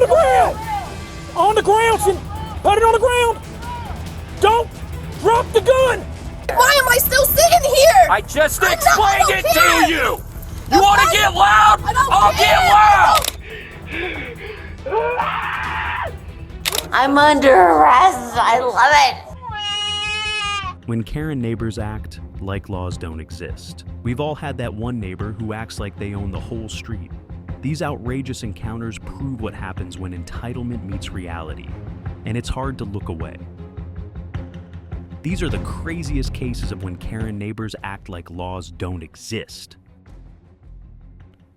on the ground! On the ground, son! Put it on the ground! Don't drop the gun! Why am I still sitting here? I just explained it to you! You want to get loud? I'll get loud! I'm under arrest. I love it. When Karen neighbors act like laws don't exist, we've all had that one neighbor who acts like they own the whole street. These outrageous encounters prove what happens when entitlement meets reality, and it's hard to look away. These are the craziest cases of when Karen neighbors act like laws don't exist.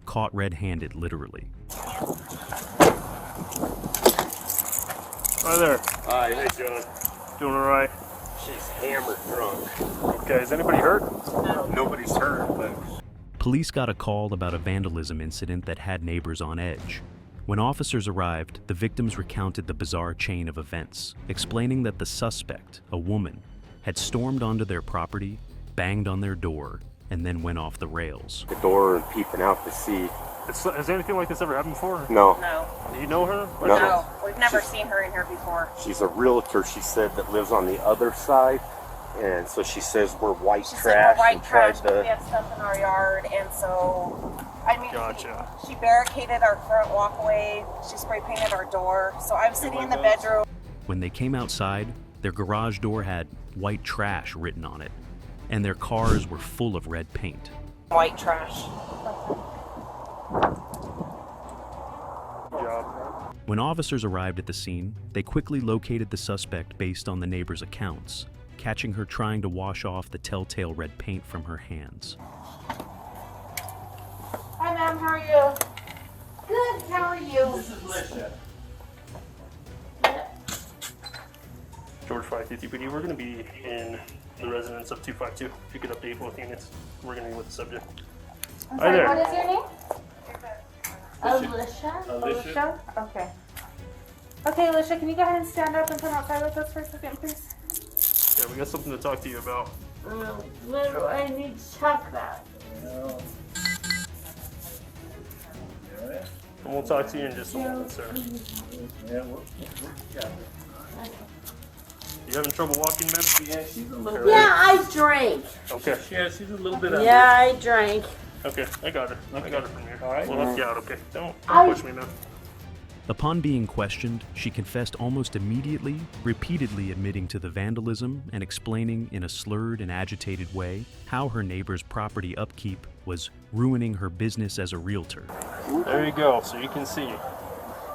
Caught red-handed, literally. Hi there. Hi, hey John. Doing all right? She's hammered drunk. Okay, is anybody hurt? No, nobody's hurt, but... Police got a call about a vandalism incident that had neighbors on edge. When officers arrived, the victims recounted the bizarre chain of events, explaining that the suspect, a woman, had stormed onto their property, banged on their door, and then went off the rails. The door and peeping out to see. Has anything like this ever happened before? No. No. Do you know her? No. We've never seen her in here before. She's a realtor, she said, that lives on the other side. And so she says we're white trash. We're white trash. We have stuff in our yard, and so, I mean, Gotcha. she barricaded our front walkway. She spray painted our door. So I'm sitting in the bedroom. When they came outside, their garage door had white trash written on it, and their cars were full of red paint. White trash. Good job. When officers arrived at the scene, they quickly located the suspect based on the neighbor's accounts, catching her trying to wash off the telltale red paint from her hands. Hi, ma'am. How are you? Good. How are you? This is Lisha. George 550 PD, we're going to be in the residence of 252. If you could update both units, we're going to be with the subject. I'm Hi sorry, there. what is your name? Alicia. Alicia? Okay. Okay, Alicia, can you go ahead and stand up and come outside with us for a second, please? Yeah, we got something to talk to you about. What do I need to talk about? And we'll talk to you in just a moment, sir. You having trouble walking, man? Yeah, she's a little Yeah, I drank. Okay. Yeah, she's a little bit Yeah, I drank. Okay, I got her. I got her from here. All right. We'll help you out, okay? Don't push me, man. Upon being questioned, she confessed almost immediately, repeatedly admitting to the vandalism and explaining in a slurred and agitated way how her neighbor's property upkeep was ruining her business as a realtor. There you go, so you can see.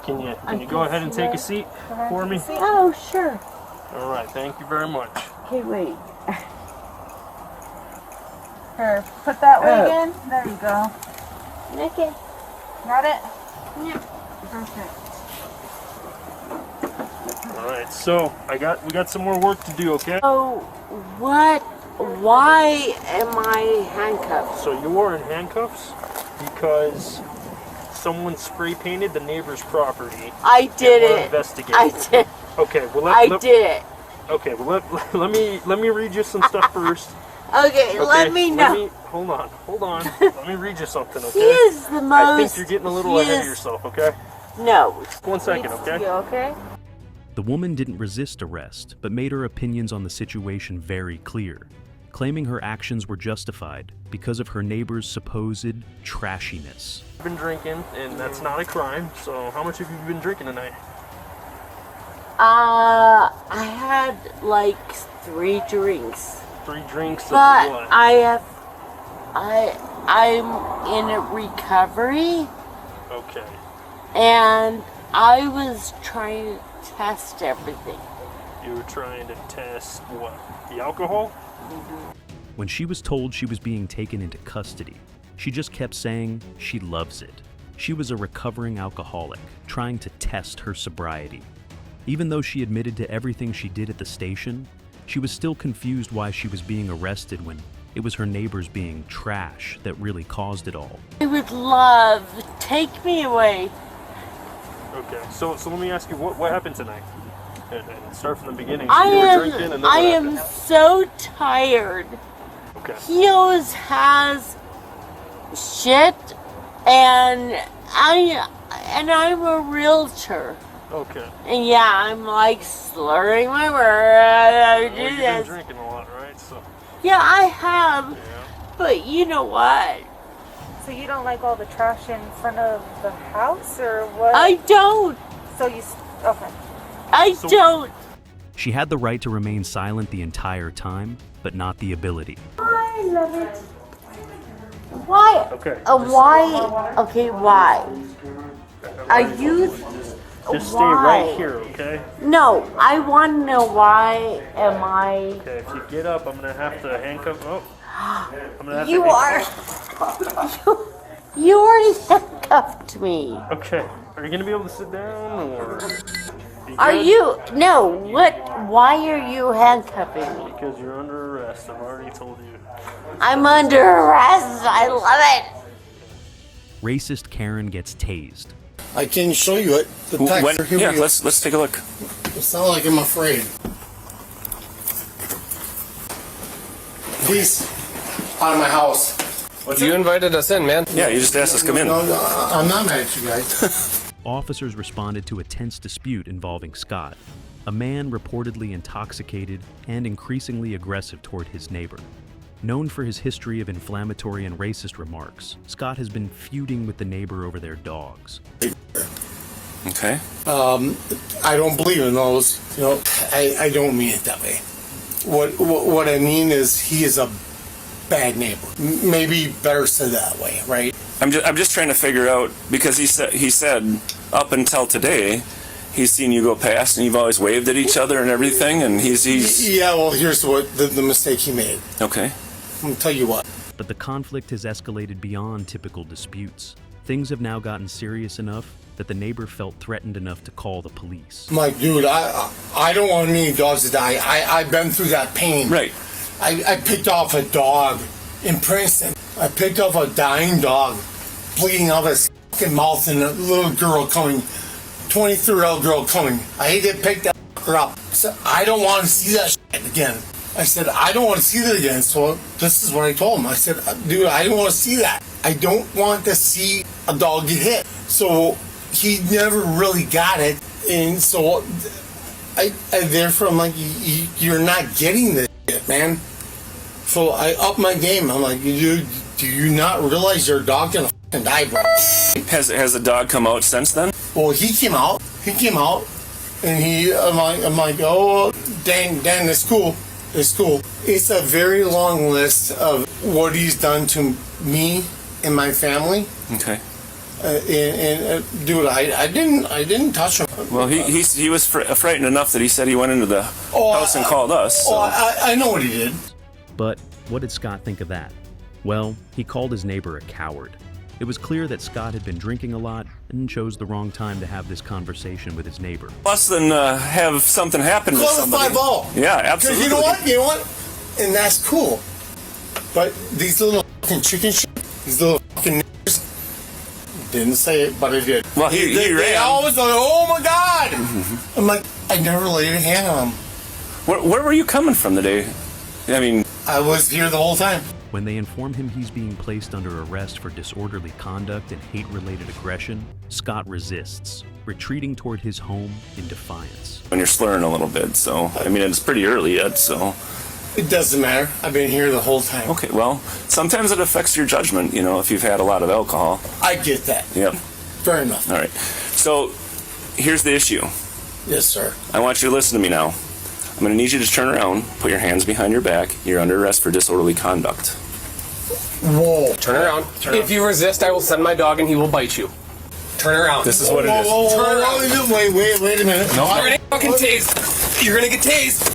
Can you go ahead and take a seat for me? Oh, sure. All right, thank you very much. Okay, wait. Here, put that way again. There you go. Okay. Got it? Yeah. Perfect. All right, so we got some more work to do, okay? Oh, what? Why am I handcuffed? So you are in handcuffs because someone spray painted the neighbor's property. I did We're it. investigating. I did. Okay, well I did it. Okay, well let me read you some stuff first. Okay, let me know. Hold on. Let me read you something, okay? He is the most. I think you're getting a little ahead of yourself, okay? No. 1 second, Needs okay? to be okay? The woman didn't resist arrest, but made her opinions on the situation very clear, claiming her actions were justified because of her neighbor's supposed trashiness. I've been drinking, and that's not a crime, so how much have you been drinking tonight? I had like 3 drinks. 3 drinks of But what? I'm in a recovery, Okay. and I was trying to test everything. You were trying to test what? The alcohol? When she was told she was being taken into custody, she just kept saying she loves it. She was a recovering alcoholic, trying to test her sobriety. Even though she admitted to everything she did at the station, she was still confused why she was being arrested when it was her neighbors being trash that really caused it all. I would love, take me away. Okay, so let me ask you, what happened tonight? And start from the beginning. I So you were drinking and then what am happened? so tired. Okay. He always has shit, and I'm a realtor. Okay. And yeah, I'm like slurring my words. Well, you've been drinking a lot, right? So. Yeah, I have. Yeah. But you know what? So you don't like all the trash in front of the house, or what? I don't. So you... Okay. I don't. She had the right to remain silent the entire time, but not the ability. I love it. Why? Okay. Why? Okay, why? Are you... Just stay why? right here, okay? No, I want to know why am I... Okay, if you get up, I'm gonna have to handcuff. Oh, I'm gonna have You to are... You already handcuffed me. Okay, are you gonna be able to sit down, or? Are good? you... No, what... Why are you handcuffing me? Because you're under arrest. I've already told you. I'm under arrest. I love it. Racist Karen gets tased. I can show you it. The text. Here Yeah, we go. let's take a look. It's not like I'm afraid. Please, out of my house. You invited us in, man. Yeah, you just asked us to come in. No, I'm not mad at you guys. Officers responded to a tense dispute involving Scott, a man reportedly intoxicated and increasingly aggressive toward his neighbor. Known for his history of inflammatory and racist remarks, Scott has been feuding with the neighbor over their dogs. Okay. I don't believe in those. You know, I don't mean it that way. What I mean is he is a bad neighbor. Maybe better said that way, right? I'm just trying to figure out, because he said up until today he's seen you go past and you've always waved at each other and everything, and he's Yeah, well, here's what the mistake he made. okay. I'm gonna tell you what. But the conflict has escalated beyond typical disputes. Things have now gotten serious enough that the neighbor felt threatened enough to call the police. I'm like, dude, I don't want any dogs to die. I've been through that pain. Right. I picked off a dog in Princeton. I picked off a dying dog, bleeding out of his fucking mouth, and a little girl coming, 23-year-old girl coming. I hate to pick that fucker up. So I don't want to see that shit again. I said, I don't want to see that again. So this is what I told him. I said, dude, I don't want to see that. I don't want to see a dog get hit. So he never really got it. And so therefore I'm like, you're not getting this shit, man. So I upped my game. I'm like, do you not realize your dog gonna fucking die, bro? Has the dog come out since then? Well, he came out, and I'm like, oh, dang, that's cool. It's cool. It's a very long list of what he's done to me and my family. Okay. Dude, I didn't touch him. Well, he was frightened enough that he said he went into the house and called us. So. I know what he did. But what did Scott think of that? Well, he called his neighbor a coward. It was clear that Scott had been drinking a lot and chose the wrong time to have this conversation with his neighbor. Less than have something happen to Call somebody. the 5-0. Yeah, absolutely. Because you know what? And that's cool. But these little fucking chicken shit, these little fucking niggers, didn't say it, but I did. Well, he they ran. always like, oh my God! I'm like, I never laid a hand on him. Where were you coming from today? I mean, I was here the whole time. When they inform him he's being placed under arrest for disorderly conduct and hate-related aggression, Scott resists, retreating toward his home in defiance. when you're slurring a little bit, so, I mean, it's pretty early yet, so. It doesn't matter. I've been here the whole time. Okay, well, sometimes it affects your judgment, you know, if you've had a lot of alcohol. I get that. Yep. Fair enough. All right. So, here's the issue. Yes, sir. I want you to listen to me now. I'm going to need you to turn around, put your hands behind your back. You're under arrest for disorderly conduct. Whoa. Turn around. If you resist, I will send my dog and he will bite you. Turn around. This is what it is. Turn around. Wait a minute. No, You're gonna fucking tased. You're gonna get tased.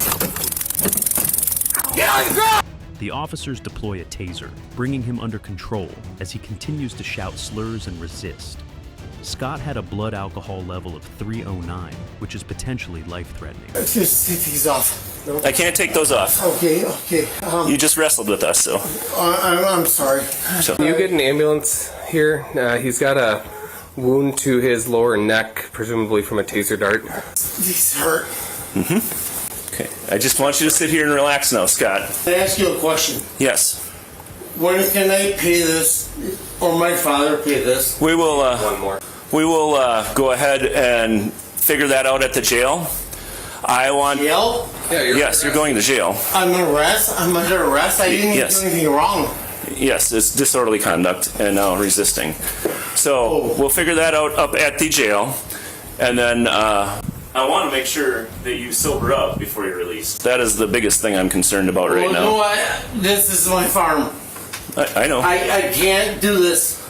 Get on the ground! The officers deploy a taser, bringing him under control as he continues to shout slurs and resist. Scott had a blood alcohol level of 309, which is potentially life-threatening. Let's just take these off. No. I can't take those off. Okay. You just wrestled with us, so. I'm sorry. Can you get an ambulance here? He's got a wound to his lower neck, presumably from a taser dart. These hurt. Okay. I just want you to sit here and relax now, Scott. Can I ask you a question? Yes. When can I pay this? Or my father pay this? We will. One more. We will go ahead and figure that out at the jail. I want. Jail? Yeah, Yes, you're going to jail. I'm under arrest? I didn't Yes. do anything wrong. Yes, it's disorderly conduct and resisting. So we'll figure that out up at the jail, and then I want to make sure that you sober up before you're released. That is the biggest thing I'm concerned about right Well, now. you know what? This is my farm. I know. I can't do this.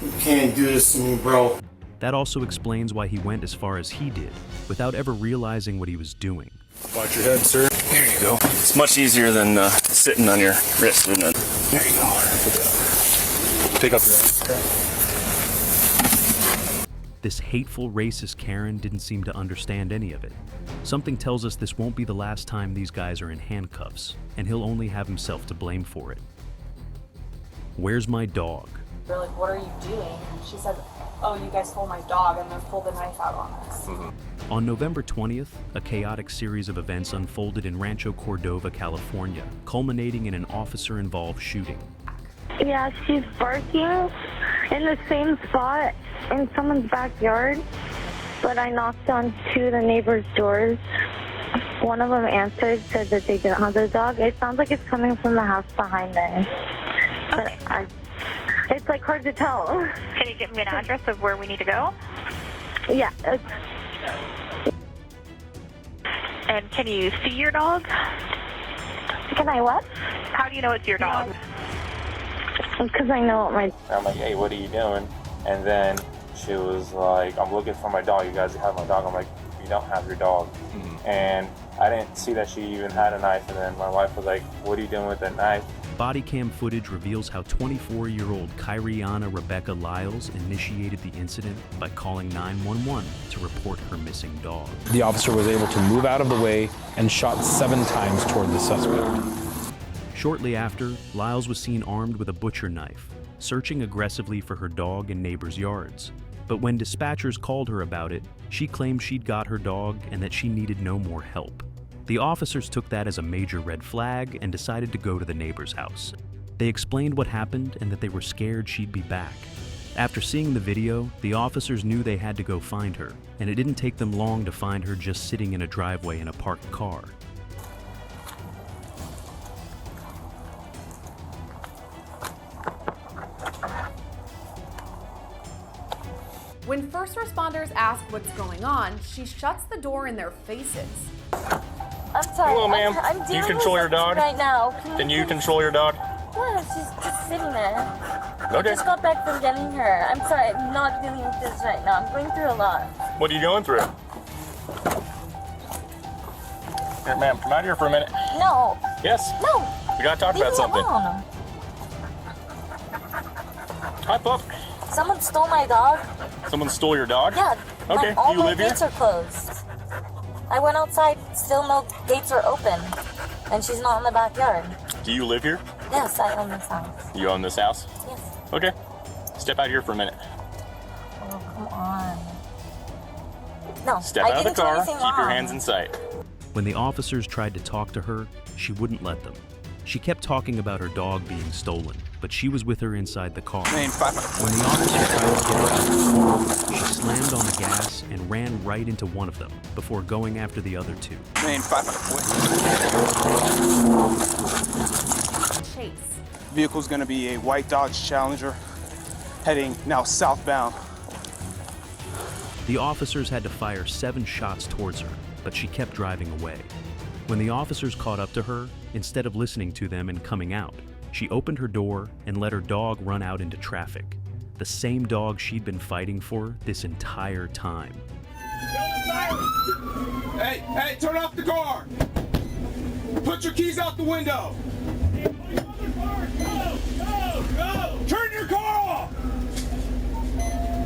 You can't do this to me, bro. That also explains why he went as far as he did, without ever realizing what he was doing. Watch your head, sir. There you go. It's much easier than sitting on your wrist, isn't it? There you go. Pick up your arm. This hateful, racist Karen didn't seem to understand any of it. Something tells us this won't be the last time these guys are in handcuffs, and he'll only have himself to blame for it. Where's my dog? They're like, what are you doing? She said, oh, you guys stole my dog, and then pulled the knife out on us. On November 20th, a chaotic series of events unfolded in Rancho Cordova, California, culminating in an officer-involved shooting. Yeah, she's barking in the same spot in someone's backyard, but I knocked on two of the neighbors' doors. One of them answered, said that they didn't have their dog. It sounds like it's coming from the house behind them. But it's like hard to tell. Can you give me an address of where we need to go? Yeah. And can you see your dog? Can I what? How do you know it's your dog? Because I know what my... I'm like, hey, what are you doing? And then she was like, I'm looking for my dog. You guys have my dog. I'm like, you don't have your dog. And I didn't see that she even had a knife. And then my wife was like, what are you doing with that knife? Body cam footage reveals how 24-year-old Kyriana Rebecca Lyles initiated the incident by calling 911 to report her missing dog. The officer was able to move out of the way and shot 7 times toward the suspect. Shortly after, Lyles was seen armed with a butcher knife, searching aggressively for her dog in neighbors' yards. But when dispatchers called her about it, she claimed she'd got her dog and that she needed no more help. The officers took that as a major red flag and decided to go to the neighbor's house. They explained what happened and that they were scared she'd be back. After seeing the video, the officers knew they had to go find her, and it didn't take them long to find her just sitting in a driveway in a parked car. When first responders ask what's going on, she shuts the door in their faces. I'm sorry. Hello, ma'am. I'm Do you dealing control with your dog? right now. Can you control your dog? Yeah, she's just sitting there. I Okay. just got back from getting her. I'm sorry, I'm not dealing with this right now. I'm going through a lot. What are you going through? Here, ma'am, come out here for a minute. No. Yes? No. We gotta talk Leave about me something. alone. Hi, pup. Someone stole my dog. Someone stole your dog? Yeah. Okay, all do you my live here? gates are closed. I went outside, still no gates are open. And she's not in the backyard. Do you live here? Yes, I own this house. You own this house? Yes. Okay. Step out here for a minute. Oh, come on. No, Step I out of the didn't do car, anything keep your wrong. hands in sight. When the officers tried to talk to her, she wouldn't let them. She kept talking about her dog being stolen, but she was with her inside the car. When the officers tried to get her out of the car, she slammed on the gas and ran right into one of them before going after the other two. Chase. Vehicle's going to be a white Dodge Challenger heading now southbound. The officers had to fire 7 shots towards her, but she kept driving away. When the officers caught up to her, instead of listening to them and coming out, she opened her door and let her dog run out into traffic. The same dog she'd been fighting for this entire time. Hey, turn off the car! Put your keys out the window! Go! Turn your car off!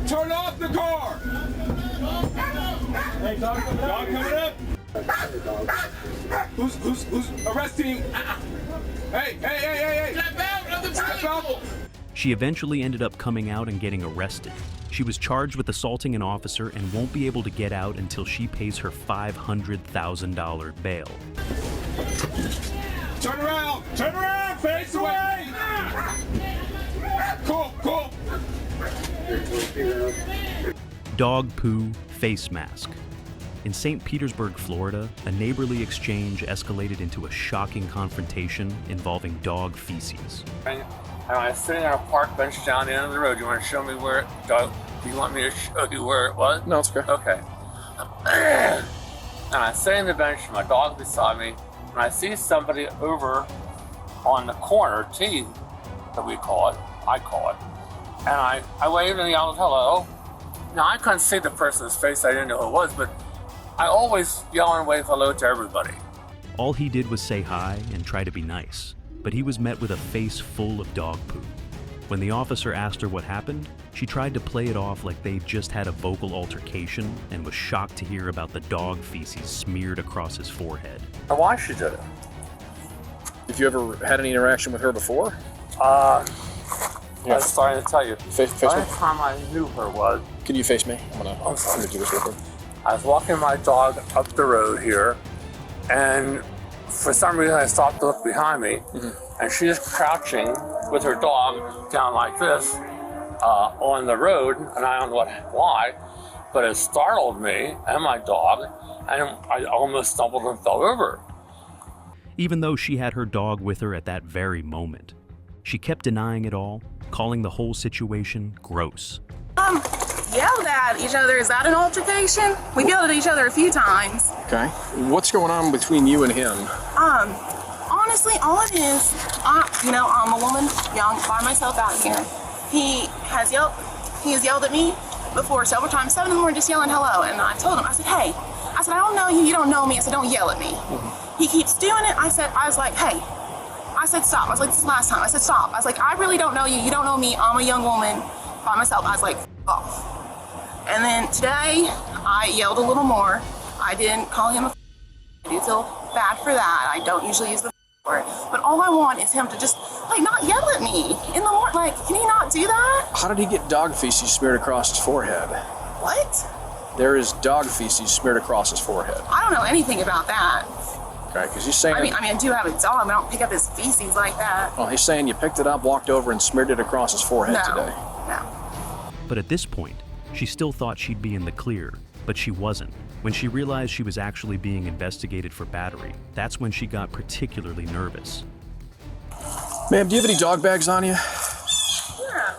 Turn off the car! Hey, dog coming up? Who's arresting him? Hey! Step out! She eventually ended up coming out and getting arrested. She was charged with assaulting an officer and won't be able to get out until she pays her $500,000 bail. Turn around! Face away! Dog poo face mask. In St. Petersburg, Florida, a neighborly exchange escalated into a shocking confrontation involving dog feces. And I was sitting on a park bench down the end of the road. You want to show me where do you want me to show you where it was? No, it's okay. Okay. And I sit on the bench, my dog beside me, and I see somebody over on the corner, T, that we call it, I call it. And I waved and yelled hello. Now I couldn't see the person's face, I didn't know who it was, but I always yell and wave hello to everybody. All he did was say hi and try to be nice, but he was met with a face full of dog poo. When the officer asked her what happened, she tried to play it off like they'd just had a vocal altercation and was shocked to hear about the dog feces smeared across his forehead. Why she did it? Have you ever had any interaction with her before? I was starting to tell you. Face the me. only time I knew her was... Can you face me? I'm gonna do this real quick. I was walking my dog up the road here, and for some reason I stopped to look behind me, and she is crouching with her dog down like this on the road, and I don't know why, but it startled me and my dog, and I almost stumbled and fell over. Even though she had her dog with her at that very moment, she kept denying it all, calling the whole situation gross. Yelled at each other. Is that an altercation? We've yelled at each other a few times. Okay. What's going on between you and him? Honestly, all it is, I'm a woman, young, by myself out here. He has yelled at me before several times, 7 in the morning, just yelling hello. And I told him, I said, hey, I don't know you, you don't know me. I said, don't yell at me. He keeps doing it. I was like, hey. I said, stop. I was like, this is the last time. I said, stop. I was like, I really don't know you. You don't know me. I'm a young woman by myself. I was like, off. And then today, I yelled a little more. I didn't call him a I do feel bad for that. I don't usually use the word. But all I want is him to just, not yell at me in the morning. Can he not do that? How did he get dog feces smeared across his forehead? What? There is dog feces smeared across his forehead. I don't know anything about that. Okay, because he's saying... I do have a dog. I don't pick up his feces like that. Well, he's saying you picked it up, walked over, and smeared it across his forehead today. No. But at this point, she still thought she'd be in the clear, but she wasn't. When she realized she was actually being investigated for battery, that's when she got particularly nervous. Ma'am, do you have any dog bags on you? Yeah.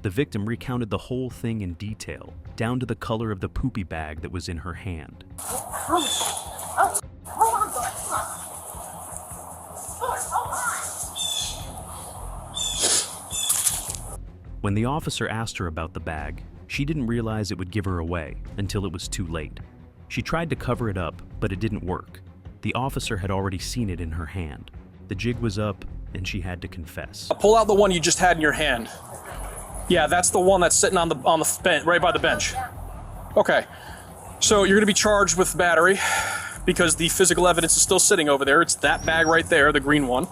The victim recounted the whole thing in detail, down to the color of the poopy bag that was in her hand. Hold on, hold on. When the officer asked her about the bag, she didn't realize it would give her away until it was too late. She tried to cover it up, but it didn't work. The officer had already seen it in her hand. The jig was up, and she had to confess. Pull out the one you just had in your hand. Yeah, that's the one that's sitting on the bench, right by the bench. Okay, so you're going to be charged with battery because the physical evidence is still sitting over there. It's that bag right there, the green one.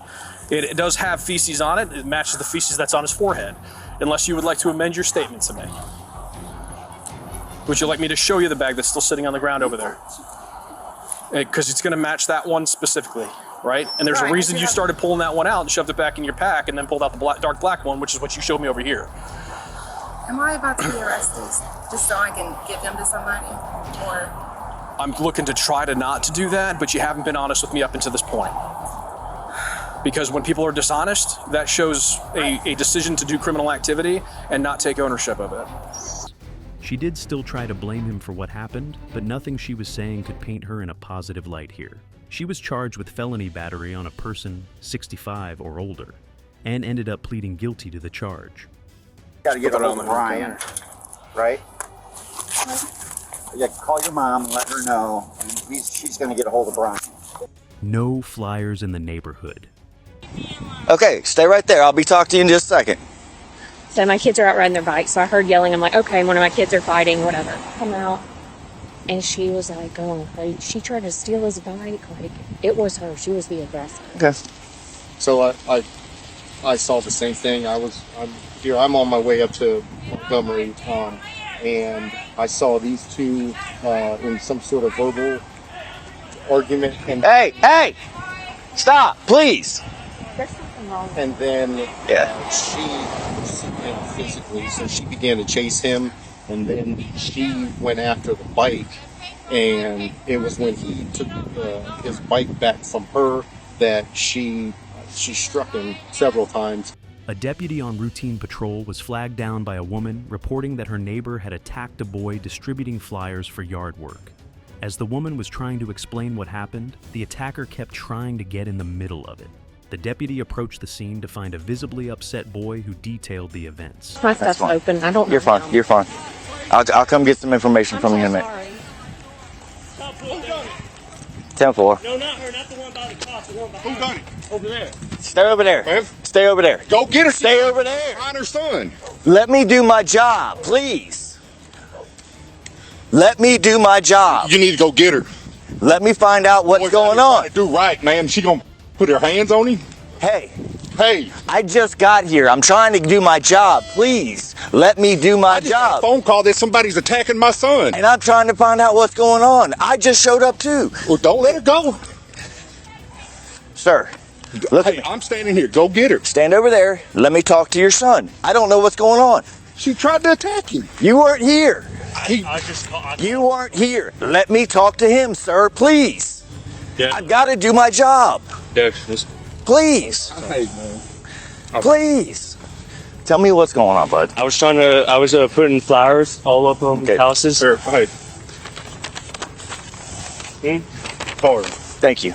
It does have feces on it. It matches the feces that's on his forehead. Unless you would like to amend your statement to me. Would you like me to show you the bag that's still sitting on the ground over there? Because it's going to match that one specifically, right? And there's a reason you started pulling that one out and shoved it back in your pack and then pulled out the dark black one, which is what you showed me over here. Am I about to be arrested just so I can give him to somebody? Or I'm looking to try to not to do that, but you haven't been honest with me up until this point. Because when people are dishonest, that shows a decision to do criminal activity and not take ownership of it. She did still try to blame him for what happened, but nothing she was saying could paint her in a positive light here. She was charged with felony battery on a person 65 or older, and ended up pleading guilty to the charge. Gotta get ahold of Brian, right? Yeah, call your mom and let her know, and she's gonna get a hold of Brian. No flyers in the neighborhood. Okay, stay right there. I'll be talking to you in just a second. So my kids are out riding their bikes, so I heard yelling. I'm like, okay, one of my kids are fighting, whatever. Come out. And she was like, she tried to steal his bike. It was her. She was the aggressor. Okay. So I saw the same thing. I'm on my way up to Montgomery, and I saw these two in some sort of verbal argument. And Hey! Stop, please! There's something And then she physically, so she began to chase him, and then she went after the bike, and it was when he took his bike back from her that she struck him several times. A deputy on routine patrol was flagged down by a woman reporting that her neighbor had attacked a boy distributing flyers for yard work. As the woman was trying to explain what happened, the attacker kept trying to get in the middle of it. The deputy approached the scene to find a visibly upset boy who detailed the events. My stuff's open. I don't know. You're fine. You're fine. I'll come get some information from you in a minute. 10-4. No, not her. Not the one by the clock. The one behind. Who done it? Over there. Stay over there. Stay over there. Go get her. Stay over there. Find her son. Let me do my job, please. Let me do my job. You need to go get her. Let me find out what's going on. Do right, man. She gonna put her hands on him? Hey. Hey. I just got here. I'm trying to do my job. Please, let me do my job. Got a phone call that somebody's attacking my son. And I'm trying to find out what's going on. I just showed up too. Well, don't let her go. Sir, look at me. I'm standing here. Go get her. Stand over there. Let me talk to your son. I don't know what's going on. She tried to attack him. You weren't here. You weren't here. Let me talk to him, sir, please. Yeah. I've got to do my job. Yeah, Please. Please. Tell me what's going on, bud. I was putting flowers all up on houses. Sure, hey. Forward. Thank you.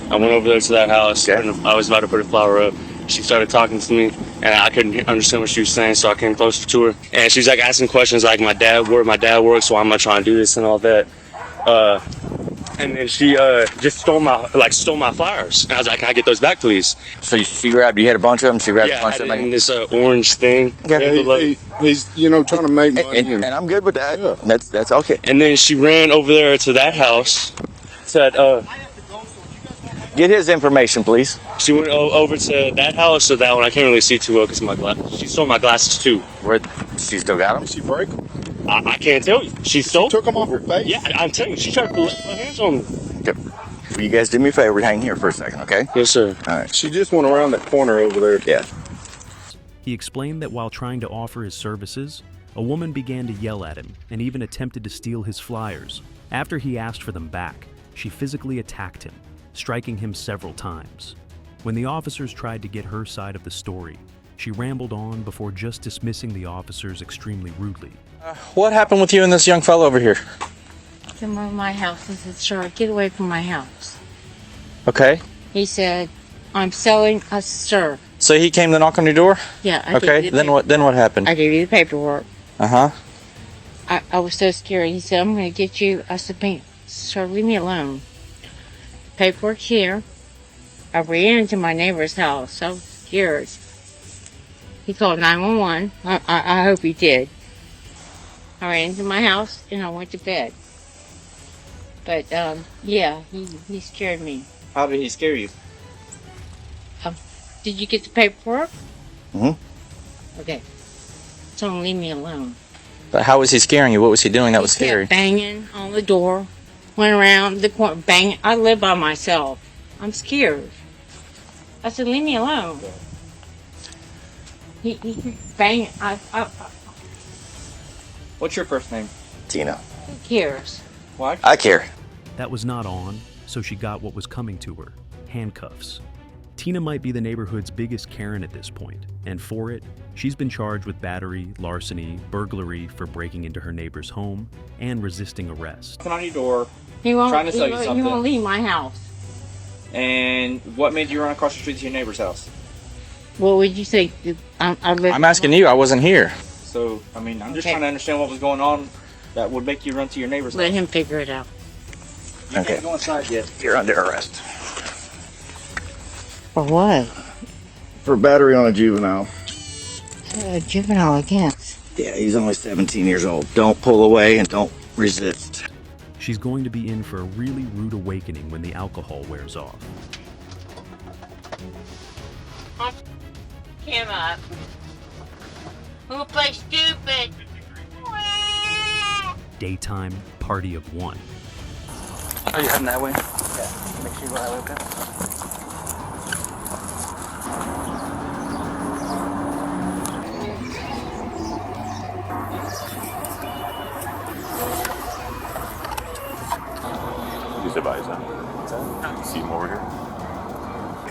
I went over there to that house and I was about to put a flower up. She started talking to me and I couldn't understand what she was saying, so I came closer to her. And she was like asking questions like where my dad works, why am I trying to do this and all that. And then she just stole my flowers. And I was like, can I get those back, please? So she grabbed, you had a bunch of them? She grabbed a bunch of them? in this orange thing. He's, trying to make money. And I'm good with that. Yeah. That's okay. And then she ran over there to that house, said, get his information, please. She went over to that house, so that one I can't really see too well because my she stole my glasses too. Where she still got them? Did she break them? I can't tell you. She took them off her face? Yeah, I'm telling you. She tried to put her hands on me. Okay. Will you guys do me a favor? Hang here for a second, okay? Yes, sir. All right. She just went around that corner over there. Yeah. He explained that while trying to offer his services, a woman began to yell at him and even attempted to steal his flyers. After he asked for them back, she physically attacked him, striking him several times. When the officers tried to get her side of the story, she rambled on before just dismissing the officers extremely rudely. What happened with you and this young fellow over here? Come over my house and said, sir, get away from my house. Okay. He said, I'm selling a sir. So he came to knock on your door? Yeah. Okay. Then what happened? I gave you the paperwork. Uh-huh. I was so scared. He said, I'm going to get you. I said, sir, leave me alone. Paperwork here. I ran into my neighbor's house. So scared. He called 911. I hope he did. I ran into my house and I went to bed. But, yeah, he scared me. How did he scare you? Did you get the paperwork? Mm-hmm. Okay. So leave me alone. But how was he scaring you? What was he doing that was scary? Banging on the door. Went around the corner, banging. I live by myself. I'm scared. I said, leave me alone. He banged. What's your first name? Tina. Who cares? Why? I care. That was not on, so she got what was coming to her, handcuffs. Tina might be the neighborhood's biggest Karen at this point, and for it, she's been charged with battery, larceny, burglary for breaking into her neighbor's home, and resisting arrest. Knocking on your door, He won't, trying to sell you something. He won't leave my house. And what made you run across the street to your neighbor's house? What would you say? I'm asking you. I wasn't here. So, I mean, I'm just Okay. trying to understand what was going on that would make you run to your neighbor's Let house. him figure it out. You Okay. can't go inside yet. You're under arrest. For what? For battery on a juvenile. Juvenile again. Yeah, he's only 17 years old. Don't pull away and don't resist. She's going to be in for a really rude awakening when the alcohol wears off. Him up. Who plays stupid? Daytime party of one. Are you heading that way? Yeah. Make sure you go that way, okay? advise him. See him over here.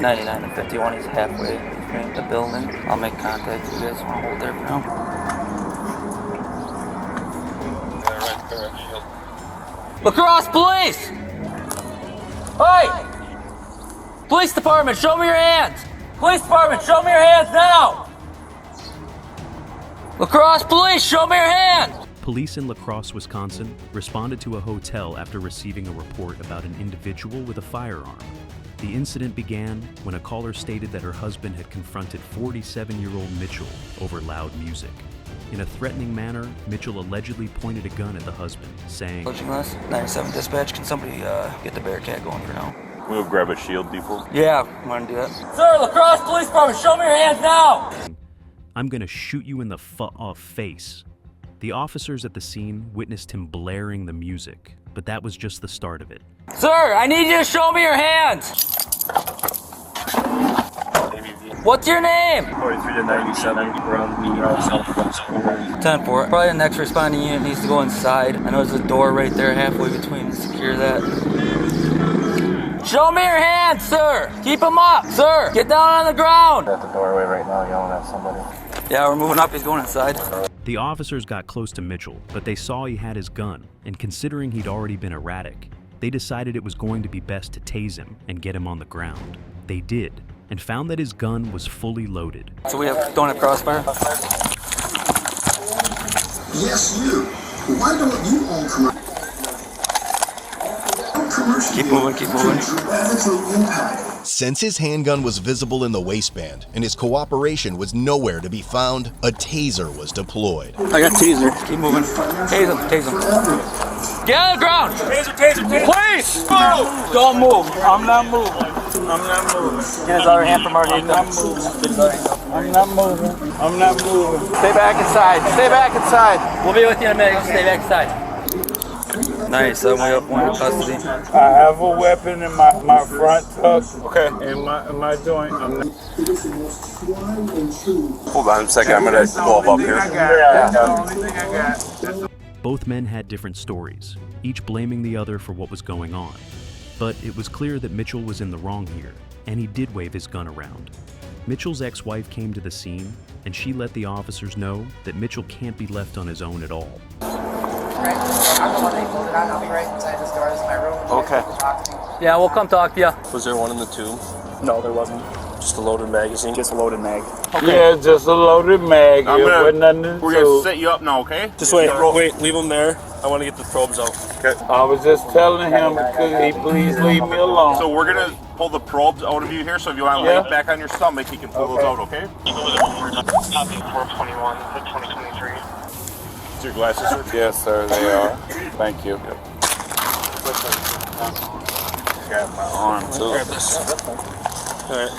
99 and 51, he's halfway between the building. I'll make contact with you guys when I hold there for now. Lacrosse Police! Hey! Police Department, show me your hands! Police Department, show me your hands now! Lacrosse Police, show me your hands! Police in La Crosse, Wisconsin, responded to a hotel after receiving a report about an individual with a firearm. The incident began when a caller stated that her husband had confronted 47-year-old Mitchell over loud music. In a threatening manner, Mitchell allegedly pointed a gun at the husband, saying, 97 dispatch, can somebody get the Bearcat going for now? We'll grab a shield, depot. Yeah, I'm gonna do that. Sir, Lacrosse Police Department, show me your hands now! I'm gonna shoot you in the face. The officers at the scene witnessed him blaring the music, but that was just the start of it. Sir, I need you to show me your hands! What's your name? 43 to 97, around the southwest corner. 10-4. Probably the next responding unit needs to go inside. I know there's a door right there halfway between. Secure that. Show me your hands, sir! Keep them up, sir! Get down on the ground! At the doorway right now, yelling at somebody. Yeah, we're moving up. He's going inside. The officers got close to Mitchell, but they saw he had his gun, and considering he'd already been erratic, they decided it was going to be best to tase him and get him on the ground. They did, and found that his gun was fully loaded. So we don't have crossfire? Yes, you. Why don't you own commercial? Keep moving, keep moving. Since his handgun was visible in the waistband and his cooperation was nowhere to be found, a taser was deployed. I got taser. Keep moving. Tase him, tase him. Get on the ground! Taser, taser, taser! Please! Move! Don't move. I'm not moving. I'm not moving. Get his other hand from our I'm not moving. I'm not moving. I'm not moving. Stay back inside. Stay back inside. We'll be with you in a minute. Stay back inside. Nice, one in custody. I have a weapon in my front tuck. Okay. In my joint. I'm not. Hold on a second, I'm gonna pull up here. That's the only thing I got. Both men had different stories, each blaming the other for what was going on. But it was clear that Mitchell was in the wrong here, and he did wave his gun around. Mitchell's ex-wife came to the scene, and she let the officers know that Mitchell can't be left on his own at all. I'm the one that closed it out. I'll be right inside this door. This is my room. Okay. Yeah, we'll come talk to you. Was there one in the tomb? No, there wasn't. Just a loaded magazine? Just a loaded mag. Okay. Yeah, just a loaded mag. We're gonna set you up now, okay? Just wait, leave them there. I want to get the probes out. Okay. I was just telling him, could he please leave me alone? So we're gonna pull the probes out of you here, so if you want to lay back on your stomach, he can pull those out, okay? Copy 421, 2023. Is your glasses, sir? Yes, sir, they are. Thank you. Got my arm, too. Grab this. All right.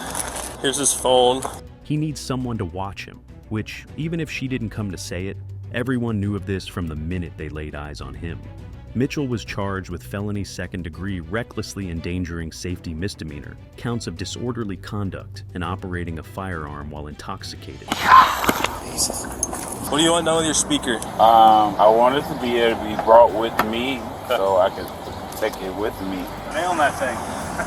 Here's his phone. He needs someone to watch him, which, even if she didn't come to say it, everyone knew of this from the minute they laid eyes on him. Mitchell was charged with felony second-degree recklessly endangering safety misdemeanor, counts of disorderly conduct, and operating a firearm while intoxicated. What do you want done with your speaker? I want it to be able to be brought with me so I can take it with me. Nail that thing.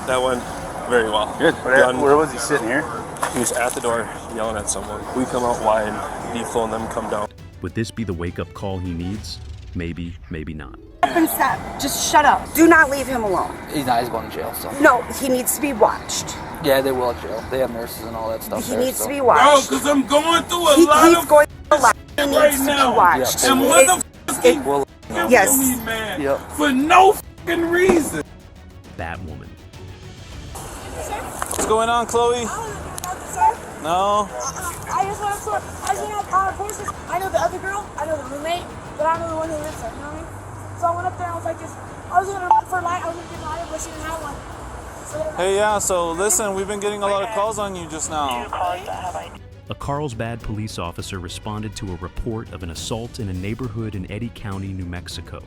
That went very well. Good. Where was he sitting here? He was at the door yelling at someone. We come out wide, D-flow, and them come down. Would this be the wake-up call he needs? Maybe, maybe not. Stop. Just shut up. Do not leave him alone. He's going to jail, so. No, he needs to be watched. Yeah, they will at jail. They have nurses and all that stuff. He needs to be watched. Bro, because I'm going through a lot he's of going through a lot. He needs right to now. be watched. And motherfuckers keep yes. me, man. For no fucking reason. Batwoman. What's going on, Chloe? No. I just want to horses. I know the other girl, I know the roommate, but I know the one who lives there, you know what I mean? So I went up there and I was like, I was going to run for a light, I was going to get my light, but she didn't have one. Hey, yeah, so listen, we've been getting a lot of calls on you just now. A Carlsbad police officer responded to a report of an assault in a neighborhood in Eddy County, New Mexico.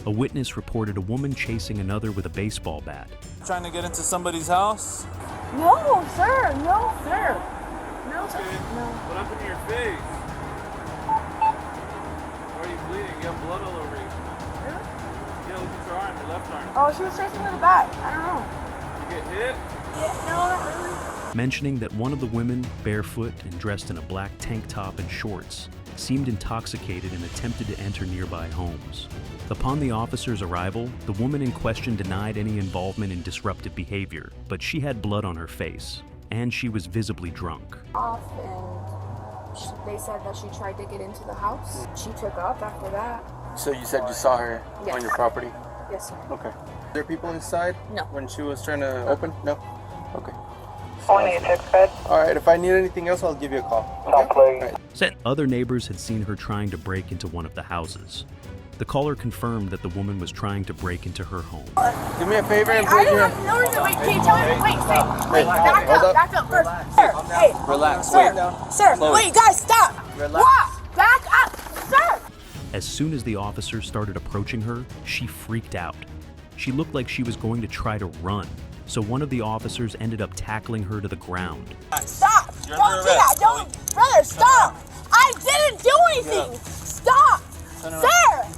A witness reported a woman chasing another with a baseball bat. Trying to get into somebody's house? No, sir. No, sir. No, sir. No. What happened to your face? Why are you bleeding? You have blood all over you. Really? Yeah, hit with your arm, your left arm? Oh, she was chasing me in the back. I don't know. You get hit? Yeah, no, not really. Mentioning that one of the women, barefoot and dressed in a black tank top and shorts, seemed intoxicated and attempted to enter nearby homes. Upon the officer's arrival, the woman in question denied any involvement in disruptive behavior, but she had blood on her face, and she was visibly drunk. Off, and they said that she tried to get into the house. She took off after that. So you said you saw her Yes. on your property? Yes, sir. Okay. Are there people inside? No. When she was trying to open? No? Okay. Only a text bed. Alright, if I need anything else, I'll give you a call. Okay? Right. Other neighbors had seen her trying to break into one of the houses. The caller confirmed that the woman was trying to break into her home. Do me a favor and I put don't your... have no reason. Wait, can you tell me? Wait, Hey, back up first. Sir, hey. Relax, Sir, wait. sir, Chloe. wait, guys, stop. Relax. What? Back up, sir. As soon as the officer started approaching her, she freaked out. She looked like she was going to try to run, so one of the officers ended up tackling her to the ground. Stop. Don't do that. Don't. Brother, stop. I didn't do anything. Stop. Sir.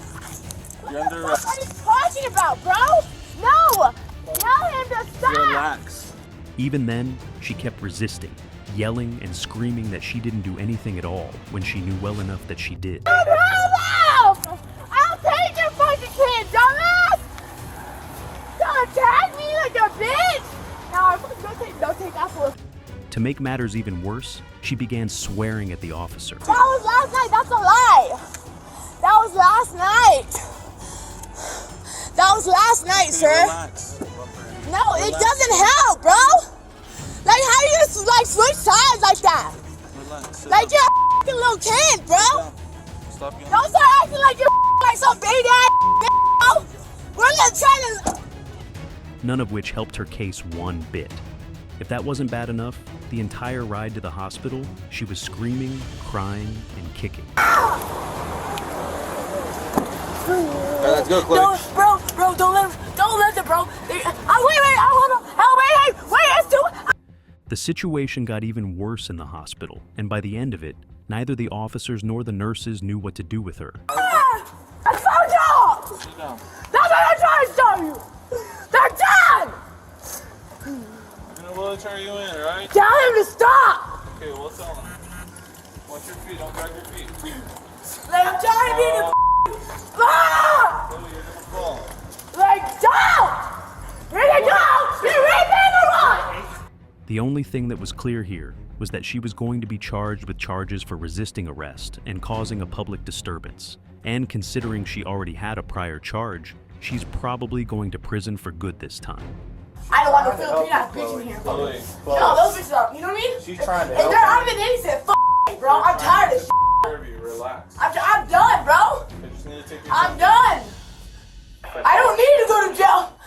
You're under What are you talking about, bro? No. Tell him to stop. Relax. Even then, she kept resisting, yelling and screaming that she didn't do anything at all when she knew well enough that she did. I'll take your fucking kid, dumbass! Don't attack me like a bitch! No, don't take that for. To make matters even worse, she began swearing at the officer. That was last night, that's a lie! That was last night! That was last night, sir! Relax. No, it doesn't help, bro! Like, how do you, like, switch sides like that? Relax. Like, you're a fucking little kid, bro! Stop getting... Don't start acting like you're like some baby ass bro! We're just trying to... None of which helped her case one bit. If that wasn't bad enough, the entire ride to the hospital, she was screaming, crying, and kicking. Let's go, Chloe. No, bro, don't let them, bro. Wait, hold on. Wait, it's too... The situation got even worse in the hospital, and by the end of it, neither the officers nor the nurses knew what to do with her. I found y'all! That's what I'm trying to tell you! They're done! I'm gonna wheelchair you in, alright? Tell him to stop! Okay, we'll tell him. Watch your feet, don't drag your feet. Like, I'm trying to be the stop! Chloe, you're gonna fall. Like, don't! Bring it down! You're right there in the run! The only thing that was clear here was that she was going to be charged with charges for resisting arrest and causing a public disturbance. And considering she already had a prior charge, she's probably going to prison for good this time. I don't want no Filipino bitch in here. Chloe. No, those bitches are, you know what I mean? She's trying to If help they're you. out of it, then he said, f bro, I'm tired of this Relax. I'm done, bro. I just need to take your I'm done. I don't need to go to jail.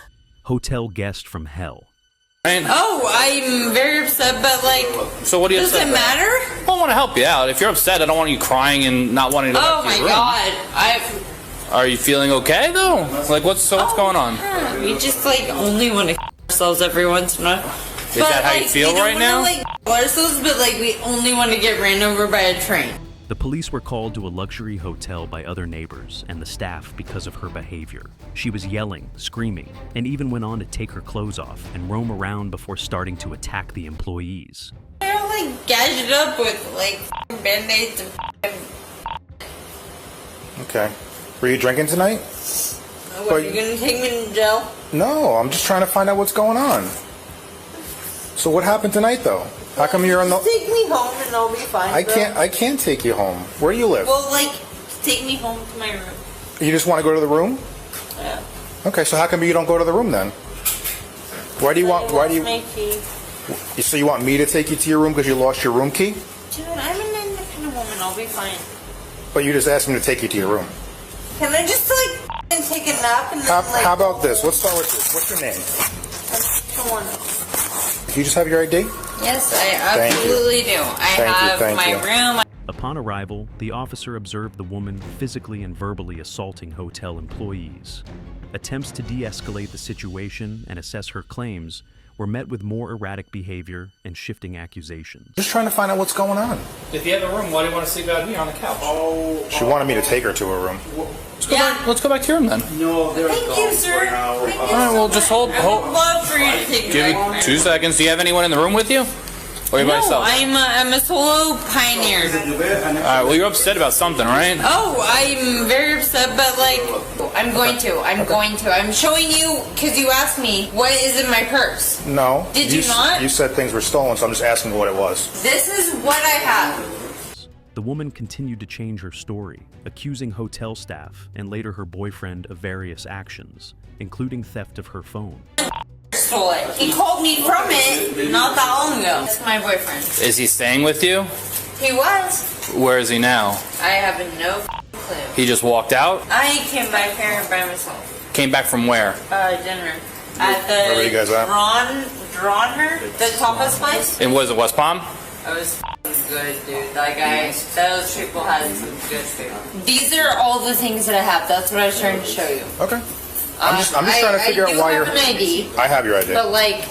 Hotel guest from hell. Oh, I'm very upset, but like, so what do you does it matter? I want to help you out. If you're upset, I don't want you crying and not wanting to go Oh back to my your room. god, Are you feeling okay though? Like what's going on? we just like only want to ourselves every once in a while. Is that how you feel right now? Like ourselves, but like we only want to get ran over by a train. The police were called to a luxury hotel by other neighbors and the staff because of her behavior. She was yelling, screaming, and even went on to take her clothes off and roam around before starting to attack the employees. They're like gashed up with like band-aids and Okay. Were you drinking tonight? what, are you gonna take me to jail? No, I'm just trying to find out what's going on. So what happened tonight, though? How come you're on the... Take me home and I'll be fine. I bro. can't take you home. Where do you live? Well, like, take me home to my room. You just want to go to the room? Yeah. Okay, so how come you don't go to the room then? Why do you want... Why do you... My key. So you want me to take you to your room because you lost your room key? Dude, I'm an independent woman. I'll be fine. But you just asked me to take you to your room. Can I just like take a nap and then like? How about this? Let's start with this. What's your name? Do you just have your ID? Yes, I absolutely do. I have my room. Upon arrival, the officer observed the woman physically and verbally assaulting hotel employees. Attempts to de-escalate the situation and assess her claims were met with more erratic behavior and shifting accusations. Just trying to find out what's going on. If you have a room, why do you want to sleep out here on the couch? She wanted me to take her to her room. Let's go back to your room then. No, Thank you, sir. All right, well, just hold. I would love for you to take me Give back. me 2 seconds. Do you have anyone in the room with you? Or are you by No, yourself? I'm a solo pioneer. All right, well, you're upset about something, right? Oh, I'm very upset, but like, I'm going to. I'm showing you because you asked me what is in my purse. No. Did you not? You said things were stolen, so I'm just asking what it was. This is what I have. The woman continued to change her story, accusing hotel staff and later her boyfriend of various actions, including theft of her phone. Stole it. He called me from it not that long ago. That's my boyfriend. Is he staying with you? He was. Where is he now? I have no clue. He just walked out? I came back here by myself. Came back from where? Dinner. At the Where were you guys at? Dronner, the tapas place. And was it West Palm? It was good, dude. That guy, those people had some good food. These are all the things that I have. That's what I was trying to show you. Okay. I'm just trying to figure out why you're. I do have an ID. I have your ID. But like,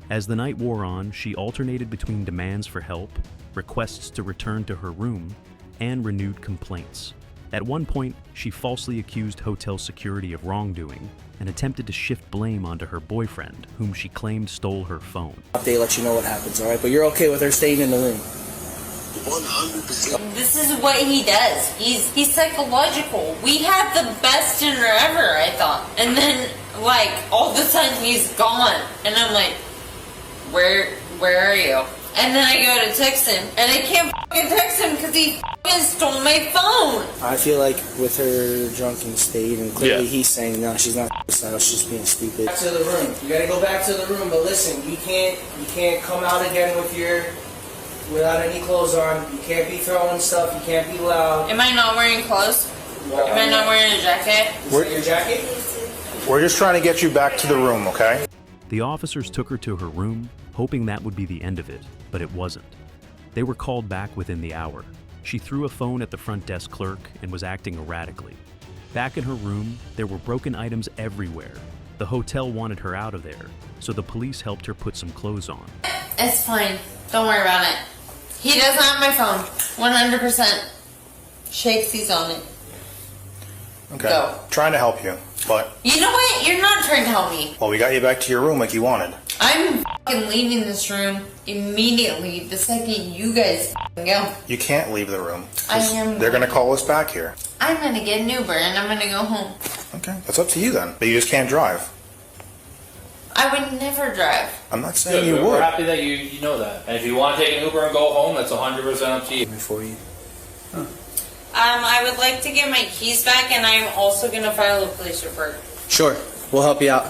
As the night wore on, she alternated between demands for help, requests to return to her room, and renewed complaints. At one point, she falsely accused hotel security of wrongdoing and attempted to shift blame onto her boyfriend, whom she claimed stole her phone. They let you know what happens, all right? But you're okay with her staying in the room? 100%. This is what he does. He's psychological. We had the best dinner ever, I thought. And then, like, all of a sudden he's gone. And I'm like, where are you? And then I go to text him, and I can't fucking text him because he fucking stole my phone. I feel like with her drunken state, and clearly he's saying, no, she's not suicidal, she's just being stupid. Back to the room. You gotta go back to the room, but listen, you can't come out again without any clothes on. You can't be throwing stuff, you can't be loud. Am I not wearing clothes? Am I not wearing a jacket? Is that your jacket? We're just trying to get you back to the room, okay? The officers took her to her room, hoping that would be the end of it, but it wasn't. They were called back within the hour. She threw a phone at the front desk clerk and was acting erratically. Back in her room, there were broken items everywhere. The hotel wanted her out of there, so the police helped her put some clothes on. It's fine. Don't worry about it. He doesn't have my phone. 100%. Shakespeare's on it. Okay. Go. Trying to help you, but You know what? You're not trying to help me. well, we got you back to your room like you wanted. I'm fucking leaving this room immediately the second you guys fucking go. You can't leave the room. 'Cause I am They're going. gonna call us back here. I'm gonna get an Uber and I'm gonna go home. Okay, that's up to you then. But you just can't drive. I would never drive. I'm not saying Good, you we're would. happy that you know that. And if you want to take an Uber and go home, that's 100% up to you. For you. I would like to get my keys back and I'm also gonna file a police report. Sure, we'll help you out.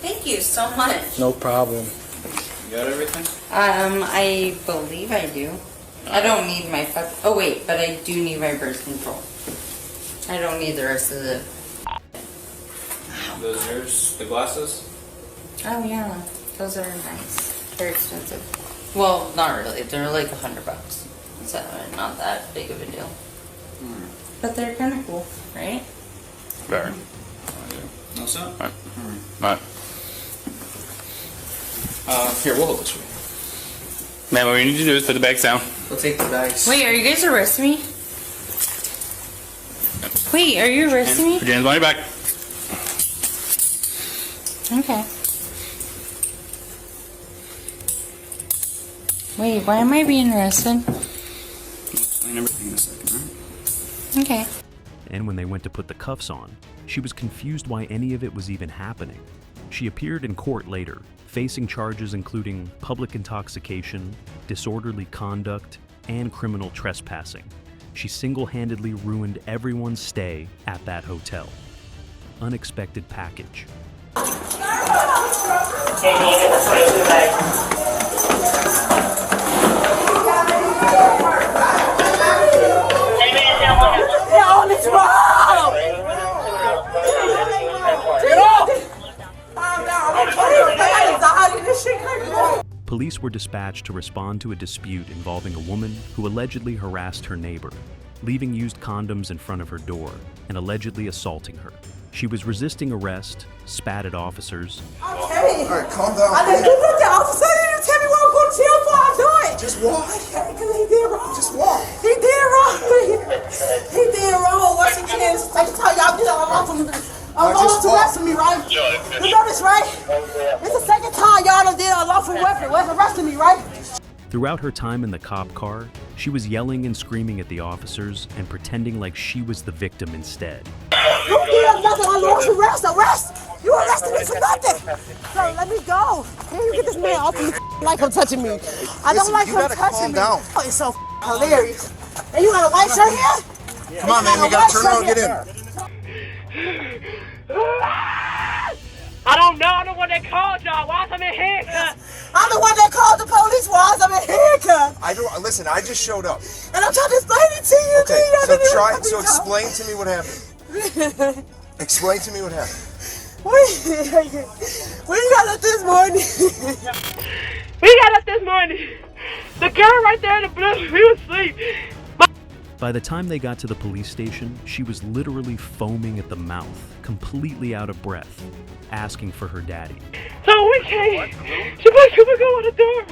Thank you so much. No problem. You got everything? I believe I do. I don't need my oh wait, but I do need my birth control. I don't need the rest of the Those yours? The glasses? Oh yeah, those are nice. They're expensive. Well, not really. They're like $100, so not that big of a deal. But they're kind of cool, right? Very. No, sir? Alright. Alright. Here, we'll hold this for you. Man, what we need to do is put the bags down. We'll take the bags. Wait, are you guys arresting me? Wait, are you arresting me? Put your hands behind your back. Okay. Wait, why am I being arrested? Explain everything in a second, alright? Okay. And when they went to put the cuffs on, she was confused why any of it was even happening. She appeared in court later, facing charges including public intoxication, disorderly conduct, and criminal trespassing. She single-handedly ruined everyone's stay at that hotel. Unexpected package. On its wrong! Get off! Police were dispatched to respond to a dispute involving a woman who allegedly harassed her neighbor, leaving used condoms in front of her door and allegedly assaulting her. She was resisting arrest, spat at officers, Okay. All right, calm down. I didn't do that. The officer didn't tell me what I'm going to jail for. I'm doing. Just walk. Okay, because he did wrong. Just walk. Unlawful arresting me, right? You know this, right? It's the second time y'all done did unlawful weapon arresting me, right? Throughout her time in the cop car, she was yelling and screaming at the officers and pretending like she was the victim instead. You did nothing unlawful arrest! You arrested me for nothing! So let me go. Can you get this man off me? Like him touching me. I don't like him touching me. Oh, it's so hilarious. And you got a white shirt here? Come on, man, we gotta turn around and get in. I don't know. I'm the one that called y'all. Why am I in handcuffs? I'm the one that called the police. Why am I in handcuffs? I don't listen. I just showed up. And I'm trying to explain it to you. Okay, so explain to me what happened. Explain to me what happened. We got up this morning. The girl right there in the blue, he was asleep. By the time they got to the police station, she was literally foaming at the mouth, completely out of breath, asking for her daddy. So we came. She was gonna go on the door.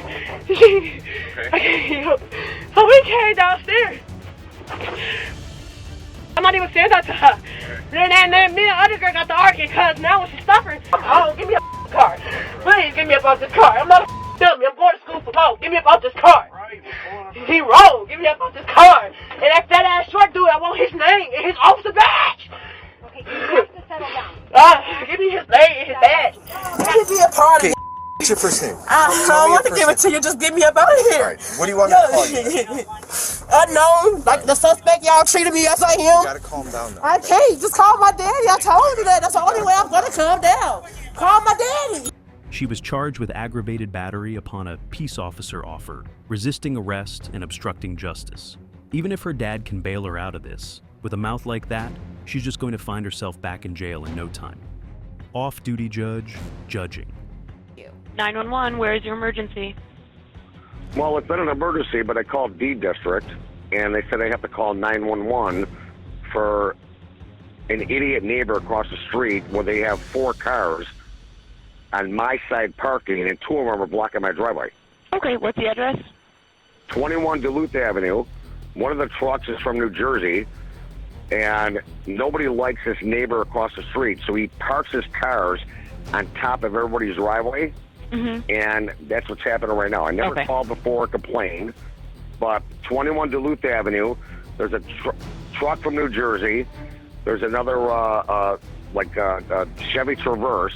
I can't help. So we came downstairs. I'm not even saying that to her. Then me and the other girl got to arguing because now when she's suffering, oh, give me a car. Please give me about this car. I'm not a dummy. I'm going to school for low. Give me about this car. He wrong. Give me about this car. And that fat ass short dude, I want his name and his officer badge. Okay, you have to settle down. Give me his name and his badge. Let me be a part of it. What's your first name? I don't want to give it to you. Just get me up out of here. All right. What do you want me to call you? Unknown. Like the suspect y'all treated me as I am. You gotta calm down now. I can't. Just call my daddy. I told you that. That's the only way I'm gonna calm down. Call my daddy. She was charged with aggravated battery upon a peace officer offer, resisting arrest and obstructing justice. Even if her dad can bail her out of this, with a mouth like that, she's just going to find herself back in jail in no time. Off-duty judge, judging. 911, where is your emergency? Well, it's been an emergency, but I called D District, and they said I have to call 911 for an idiot neighbor across the street where they have 4 cars on my side parking, and 2 of them are blocking my driveway. Okay, what's the address? 21 Duluth Avenue. One of the trucks is from New Jersey, and nobody likes this neighbor across the street, so he parks his cars on top of everybody's driveway. And that's what's happening right now. I never called before or complained, but 21 Duluth Avenue, there's a truck from New Jersey. There's another Chevy Traverse.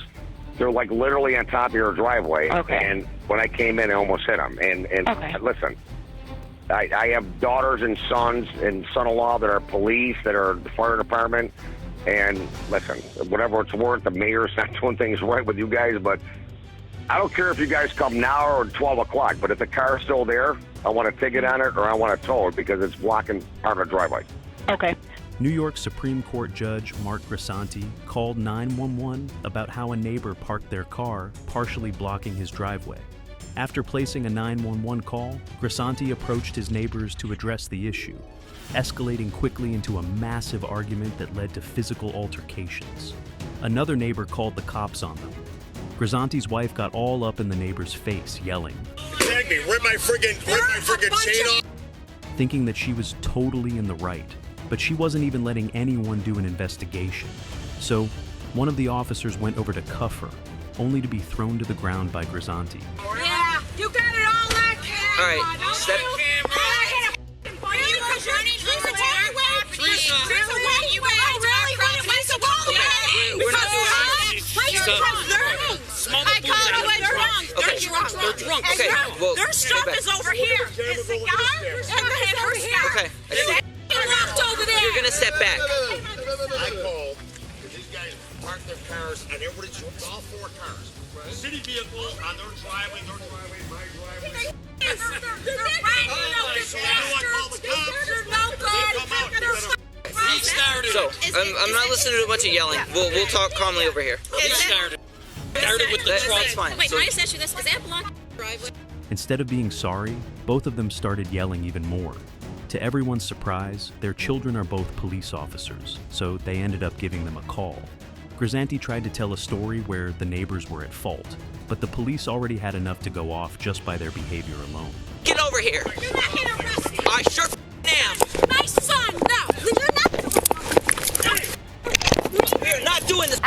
They're like literally on top of your driveway. And when I came in, I almost hit them. And listen, I have daughters and sons and son-in-law that are police, that are the fire department. And listen, whatever it's worth, the mayor's not doing things right with you guys, but I don't care if you guys come now or 12 o'clock, but if the car's still there, I want a ticket on it or I want to tow it because it's blocking part of the driveway. Okay. New York Supreme Court Judge Mark Grisanti called 911 about how a neighbor parked their car, partially blocking his driveway. After placing a 911 call, Grisanti approached his neighbors to address the issue, escalating quickly into a massive argument that led to physical altercations. Another neighbor called the cops on them. Grisanti's wife got all up in the neighbor's face, yelling, Tag me, rip my friggin' chain off. Thinking that she was totally in the right, but she wasn't even letting anyone do an investigation. So, one of the officers went over to cuff her, only to be thrown to the ground by Grisanti. Yeah, you got it all like that. All right, step. They're drunk. Okay, well, their stuff is over here. It's the yard and her here. Okay. Locked over there. You're gonna step back. I called because these guys parked their cars on everybody's, all 4 cars. City vehicle on their driveway, my driveway. So, I'm not listening to a bunch of yelling. We'll talk calmly over here. Started with the truck. That's fine. Wait, can I just ask you this? Is that blocked driveway? Instead of being sorry, both of them started yelling even more. To everyone's surprise, their children are both police officers, so they ended up giving them a call. Grisanti tried to tell a story where the neighbors were at fault, but the police already had enough to go off just by their behavior alone. Get over here! You're not here to arrest me! I sure am! My son, no! You're not. We're not doing this!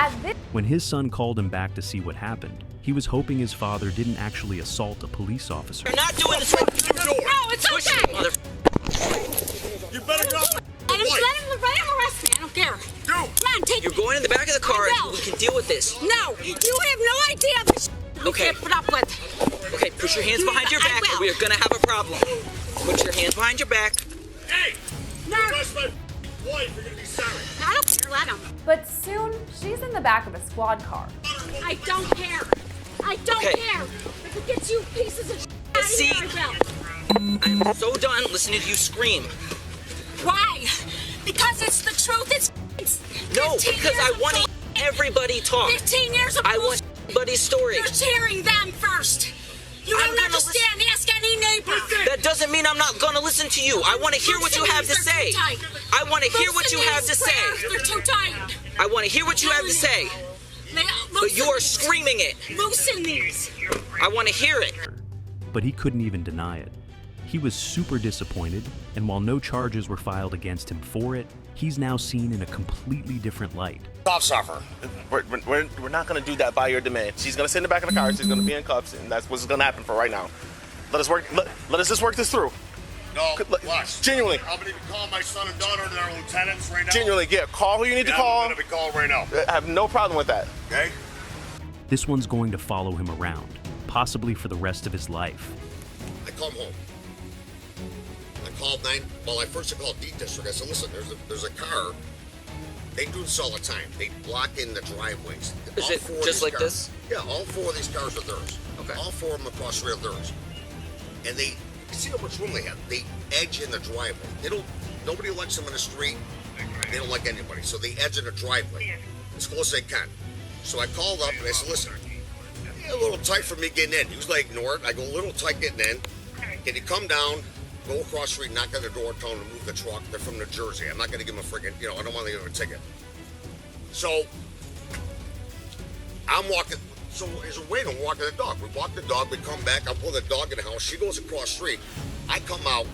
When his son called him back to see what happened, he was hoping his father didn't actually assault a police officer. You're not doing this right. No, it's okay. You better go. Let him arrest me. I don't care. Go. Come on, take You're going in the back of the car. We can deal with this. No, you have no idea the we can't put up with. Okay, put your hands behind your back. We are gonna have a problem. Put your hands behind your back. Hey! No. Trust my wife, you're gonna be sorry. I don't care. Let him. But soon, she's in the back of a squad car. I don't care. I don't care. If it gets you pieces of out of See, here, I will. I'm so done listening to you scream. Why? Because it's the truth. It's No, because I want to everybody talk. 15 years of I want everybody's story. You're hearing them first. You don't understand. Ask any neighbor. That doesn't mean I'm not gonna listen to you. I want to hear what you have to say. I want to hear what you have to say. They're too tight. I want to hear what you have to say. But you are screaming it. Loosen these. I want to hear it. But he couldn't even deny it. He was super disappointed, and while no charges were filed against him for it, he's now seen in a completely different light. Cuffs off her. We're not going to do that by your demand. She's going to sit in the back of the car. She's going to be in cuffs, and that's what's going to happen for right now. Let us just work this through. No, watch. Genuinely. I'm going to be calling my son and daughter, they're lieutenants right now. Genuinely, yeah. Call who you need to call. I'm going to be calling right now. I have no problem with that. Okay? This one's going to follow him around, possibly for the rest of his life. I come home. I called I called D District. I said, listen, there's a car. They do this all the time. They block in the driveways. Is it just like this? Yeah, all 4 of these cars are theirs. Okay. All 4 of them across the street are theirs. And you see how much room they have. They edge in the driveway. Nobody likes them in the street. They don't like anybody. So they edge in the driveway as close as they can. So I called up and I said, listen, a little tight for me getting in. He was like, ignore it. I go, a little tight getting in. Can you come down, go across the street, knock on the door, tell them to move the truck. They're from New Jersey. I'm not going to give them a freaking, I don't want to give them a ticket. So I'm walking. So as we're waiting, I'm walking the dog. We walk the dog. We come back. I pull the dog in the house. She goes across the street. I come out.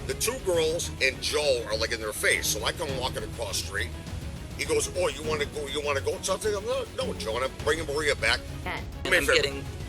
The 2 girls and Joe are like in their face. So I come walking across the street. He goes, oh, you want to go? You want to go? Something? I'm like, no, Joe. And I'm bringing Maria back.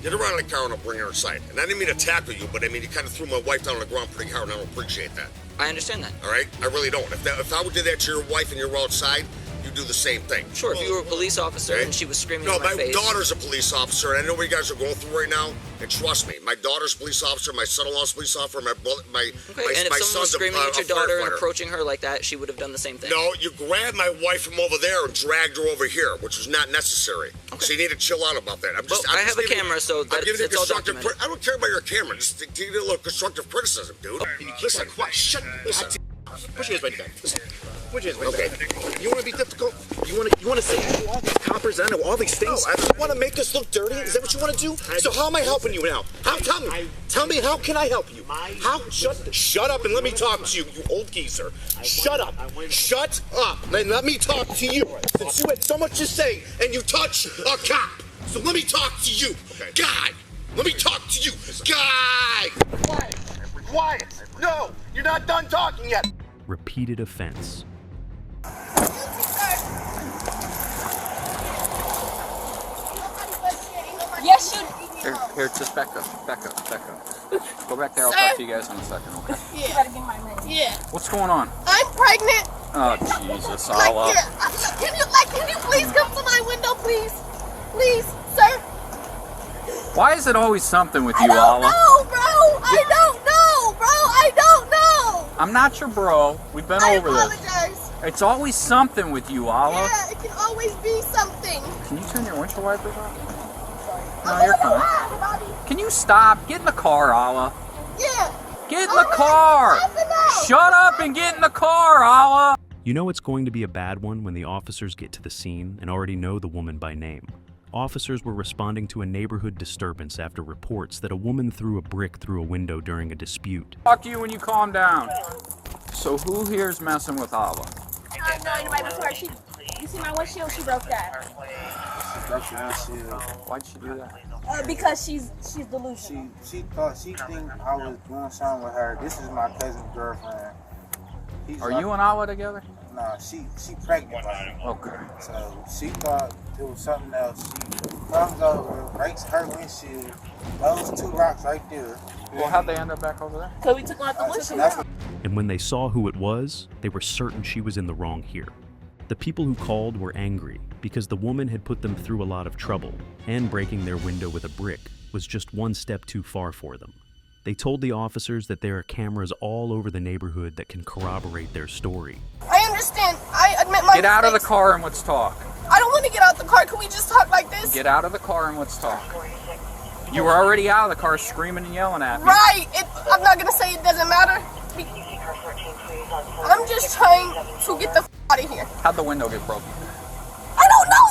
Get around in the car and I'll bring her inside. And I didn't mean to tackle you, but I mean, you kind of threw my wife down on the ground pretty hard, and I don't appreciate that. I understand that. All right? I really don't. If I would do that to your wife and you're outside, you do the same thing. Sure, if you were a police officer and she was screaming in my face. No, my daughter's a police officer, and I know what you guys are going through right now. And trust me, my daughter's a police officer, my son-in-law's a police officer, my and if someone was screaming at your daughter and approaching her like that, she would have done the same thing. No, you grabbed my wife from over there and dragged her over here, which was not necessary. Okay. So you need to chill out about that. I have a camera, so it's all documented. I don't care about your camera. Just give it a little constructive criticism, dude. Listen, listen. Put your hands right there. Listen. Put your hands right Okay. there. You want to be difficult? You want to say all these coppers and all these things? You want to make us look dirty? Is that what you want to do? So how am I helping you now? Tell me, how can I help you? Shut up and let me talk to you, you old geezer. Shut up. Shut up and let me talk to you. Since you had so much to say and you touch a cop. So let me talk to you. God, let me talk to you. God. Quiet. No, you're not done talking yet. Repeated offense. Yes, you. Here, just back up. Go back there. I'll talk to you guys in a second, okay? Yeah. You gotta get my money. Yeah. What's going on? I'm pregnant. Oh, Jesus, Allah. Can you please come to my window, please? Please, sir. Why is it always something with you, I don't Allah? know, bro. I don't know, bro. I don't know. I'm not your bro. We've been over this. I apologize. It's always something with you, Allah. Yeah, it can always be something. Can you turn your windshield wipers off? No, you're fine. Can you stop? Get in the car, Allah. Yeah. Get in the car. Shut up and get in the car, Allah. You know it's going to be a bad one when the officers get to the scene and already know the woman by name. Officers were responding to a neighborhood disturbance after reports that a woman threw a brick through a window during a dispute. Talk to you when you calm down. So who here's messing with Allah? I know anybody before she. You see my windshield? She broke that. Why'd she do that? Because she's delusional. She think I was doing something with her. This is my cousin's girlfriend. Are you and Ala together? No, she pregnant right now. Okay. So she thought it was something else. She comes over, breaks her windshield, those 2 rocks right there. Well, how'd they end up back over there? Because we took out the windshield. And when they saw who it was, they were certain she was in the wrong here. The people who called were angry because the woman had put them through a lot of trouble, and breaking their window with a brick was just one step too far for them. They told the officers that there are cameras all over the neighborhood that can corroborate their story. I understand. I admit my Get out of the car and let's talk. I don't want to get out the car. Can we just talk like this? Get out of the car and let's talk. You were already out of the car screaming and yelling at me. Right. I'm not going to say it doesn't matter. I'm just trying to get the out of here. How'd the window get broken? I don't know.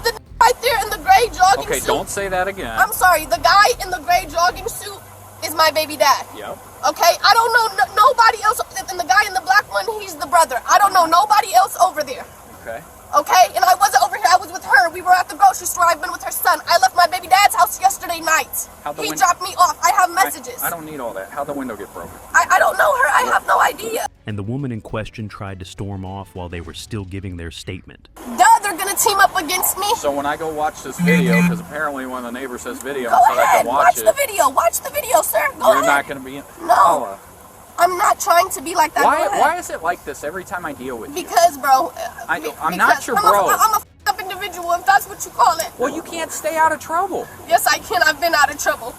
The right there in the gray jogging suit. Okay, don't say that again. I'm sorry. The guy in the gray jogging suit is my baby dad. Yep. Okay? I don't know nobody else. And the guy in the black one, he's the brother. I don't know nobody else over there. Okay. Okay? And I wasn't over here. I was with her. We were at the grocery store. I've been with her son. I left my baby dad's house yesterday night. He dropped me off. I have messages. I don't need all that. How'd the window get broken? I don't know her. I have no idea. And the woman in question tried to storm off while they were still giving their statement. Duh, they're gonna team up against me. So when I go watch this video, because apparently one of the neighbors has video, Go so I ahead. can watch it. The video. Watch the video, sir. Go You're ahead. not going to be in. No. I'm not trying to be like that. Why is it like this every time I deal with you? Because, bro. I'm not your bro. I'm a f***ed up individual, if that's what you call it. Well, you can't stay out of trouble. Yes, I can. I've been out of trouble.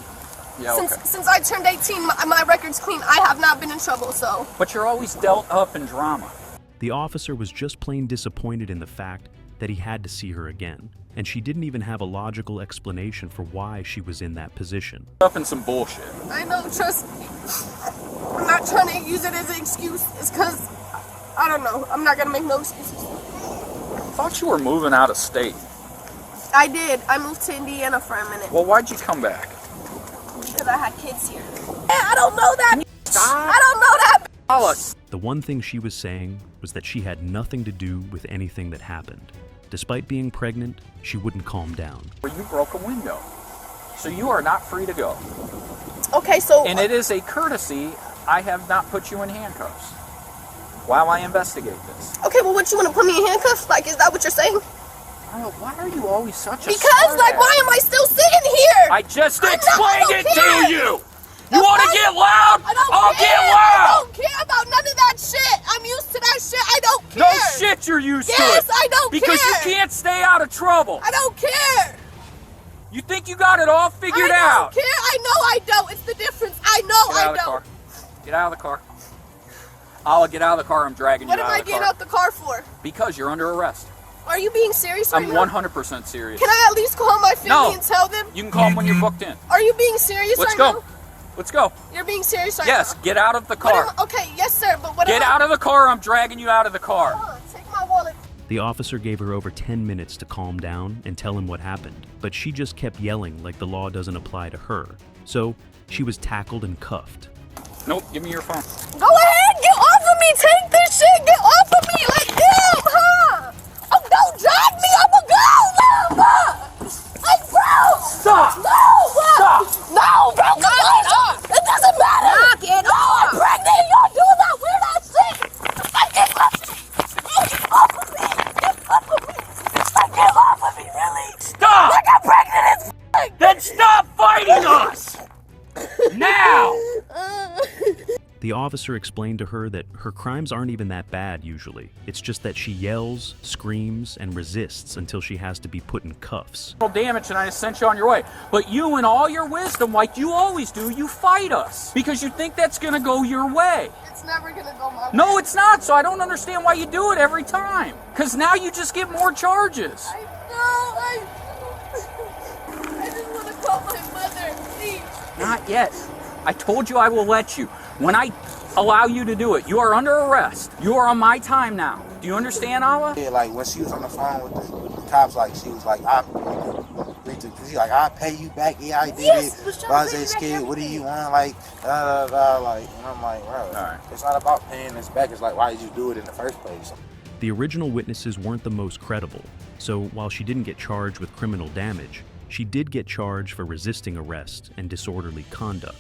Yeah, okay. Since I turned 18, my record's clean. I have not been in trouble, so. But you're always dealt up in drama. The officer was just plain disappointed in the fact that he had to see her again, and she didn't even have a logical explanation for why she was in that position. Up in some bullshit. I know, trust me. I'm not trying to use it as an excuse. It's because, I don't know. I'm not going to make no excuses. I thought you were moving out of state. I did. I moved to Indiana for a minute. Well, why'd you come back? Because I had kids here. I don't know that. I don't know that. The one thing she was saying was that she had nothing to do with anything that happened. Despite being pregnant, she wouldn't calm down. You broke a window, so you are not free to go. Okay, so... And it is a courtesy I have not put you in handcuffs while I investigate this. Okay, well, what, you want to put me in handcuffs? Like, is that what you're saying? Why are you always such a Because, like, why am I still sitting here? I just explained it to you! You want to get loud? I'll get loud! I don't care about none of that shit. I'm used to that shit. I don't care. No shit you're used to. Yes, I don't care. Because you can't stay out of trouble. I don't care. You think you got it all figured out? I don't care. I know I don't. It's the difference. I know I don't. Get out of the car. I'll get out of the car. I'm dragging you out of the car. What am I getting out the car for? Because you're under arrest. Are you being serious right now? I'm 100% serious. Can I at least call my family and tell them? You can call them when you're booked in. Are you being serious right now? Let's go. Let's go. You're being serious right now? Yes, get out of the car. Okay, yes, sir, but what Get out of the car. I'm dragging you out of the car. Hold on, take my wallet. The officer gave her over 10 minutes to calm down and tell him what happened, but she just kept yelling like the law doesn't apply to her. So she was tackled and cuffed. Nope, give me your phone. Go ahead, get off of me. Take this shit. Get off of me. Like, damn, huh? Oh, don't drag me. I'm a girl now. Like, bro. Stop. No. Stop. No, bro. No. It doesn't matter. Knock it off. I'm pregnant. Y'all doing that weird ass shit. Like, get off of me. Get off of me. Like, get off of me, really. Stop. Like, I'm pregnant as f***. Then stop fighting us. Now. The officer explained to her that her crimes aren't even that bad usually. It's just that she yells, screams, and resists until she has to be put in cuffs. Damage and I just sent you on your way. But you in all your wisdom, like you always do, you fight us. Because you think that's going to go your way. It's never going to go my way. No, it's not. So I don't understand why you do it every time. Because now you just get more charges. I just want to call my mother, please. Not yet. I told you I will let you. When I allow you to do it, you are under arrest. You are on my time now. Do you understand, Ala? Yeah, like when she was on the phone with the cops, like she was like, she's like, I'll pay you back. Yeah, I did it. I was scared. What do you want? Like, like, and I'm like, bro, it's not about paying this back. It's like, why did you do it in the first place? The original witnesses weren't the most credible, so while she didn't get charged with criminal damage, she did get charged for resisting arrest and disorderly conduct.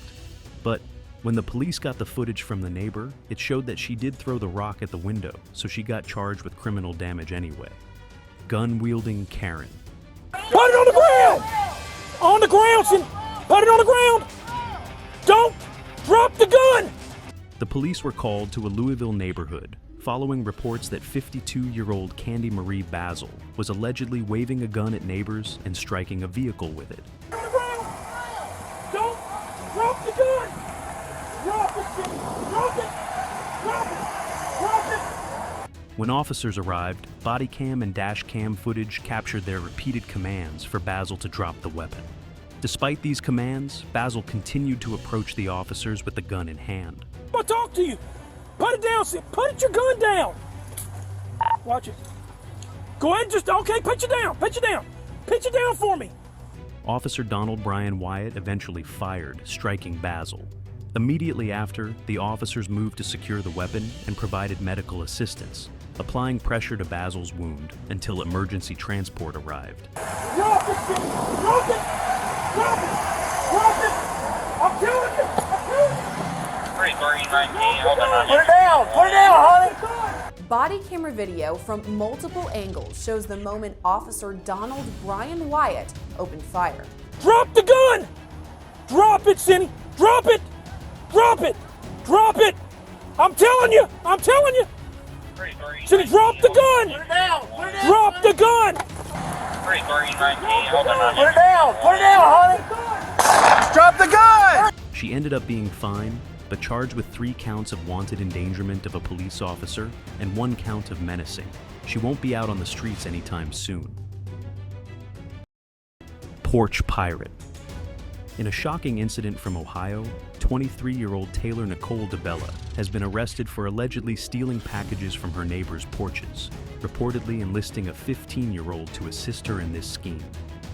But When the police got the footage from the neighbor, it showed that she did throw the rock at the window, so she got charged with criminal damage anyway. Gun-wielding Karen. Put it on the ground! On the ground, son! Put it on the ground! Don't drop the gun! The police were called to a Louisville neighborhood following reports that 52-year-old Candy Marie Basil was allegedly waving a gun at neighbors and striking a vehicle with it. On the ground! Don't drop the gun! Drop it, son! Drop it! Drop it! Drop it! When officers arrived, body cam and dash cam footage captured their repeated commands for Basil to drop the weapon. Despite these commands, Basil continued to approach the officers with the gun in hand. I'll talk to you. Put it down, son. Put your gun down. Watch it. Go ahead, okay, put you down. Put you down. Put you down for me. Officer Donald Brian Wyatt eventually fired, striking Basil. Immediately after, the officers moved to secure the weapon and provided medical assistance, applying pressure to Basil's wound until emergency transport arrived. Drop it, son. Drop it. Drop it. Drop it. I'm telling you. Put it down! Put it down, honey! Body camera video from multiple angles shows the moment Officer Donald Brian Wyatt opened fire. Drop the gun! Drop it, Cindy! Drop it! Drop it! Drop it! I'm telling you! I'm telling you! Cindy, drop the gun! Put it down! Put it down! Drop the gun! Put it down! Put it down, honey! Drop the gun! She ended up being fine, but charged with 3 counts of wanted endangerment of a police officer and 1 count of menacing. She won't be out on the streets anytime soon. Porch pirate. In a shocking incident from Ohio, 23-year-old Taylor Nicole DeBella has been arrested for allegedly stealing packages from her neighbors' porches, reportedly enlisting a 15-year-old to assist her in this scheme.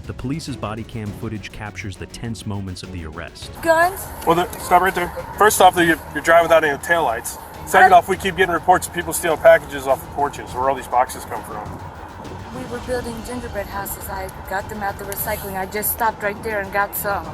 The police's body cam footage captures the tense moments of the arrest. Guns? Well, stop right there. First off, you're driving without any taillights. Second off, we keep getting reports of people stealing packages off of porches. Where all these boxes come from? We were building gingerbread houses. I got them at the recycling. I just stopped right there and got some.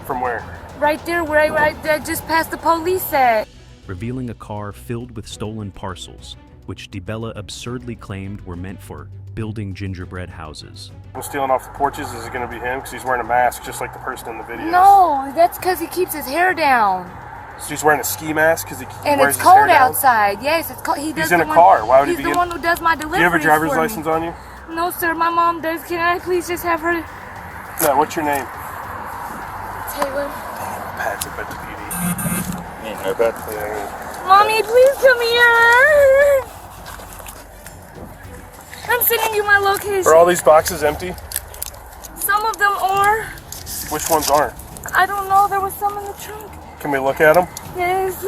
From where? Right there where I just passed the police at. Revealing a car filled with stolen parcels, which DeBella absurdly claimed were meant for building gingerbread houses. I'm stealing off the porches. Is it going to be him? Because he's wearing a mask just like the person in the video. No, that's because he keeps his hair down. So he's wearing a ski mask because he and wears it's his hair cold down? outside. Yes, it's cold. He's in a car. Why would he be He's the one who does my deliveries. Do you have a driver's for me. license on you? No, sir. My mom does. Can I please just have her? No, what's your name? Taylor. Pat's at the PD. Yeah, Pat. Mommy, please come here. I'm sending you my location. Are all these boxes empty? Some of them are. Which ones aren't? I don't know. There was some in the trunk. Can we look at them? Yes.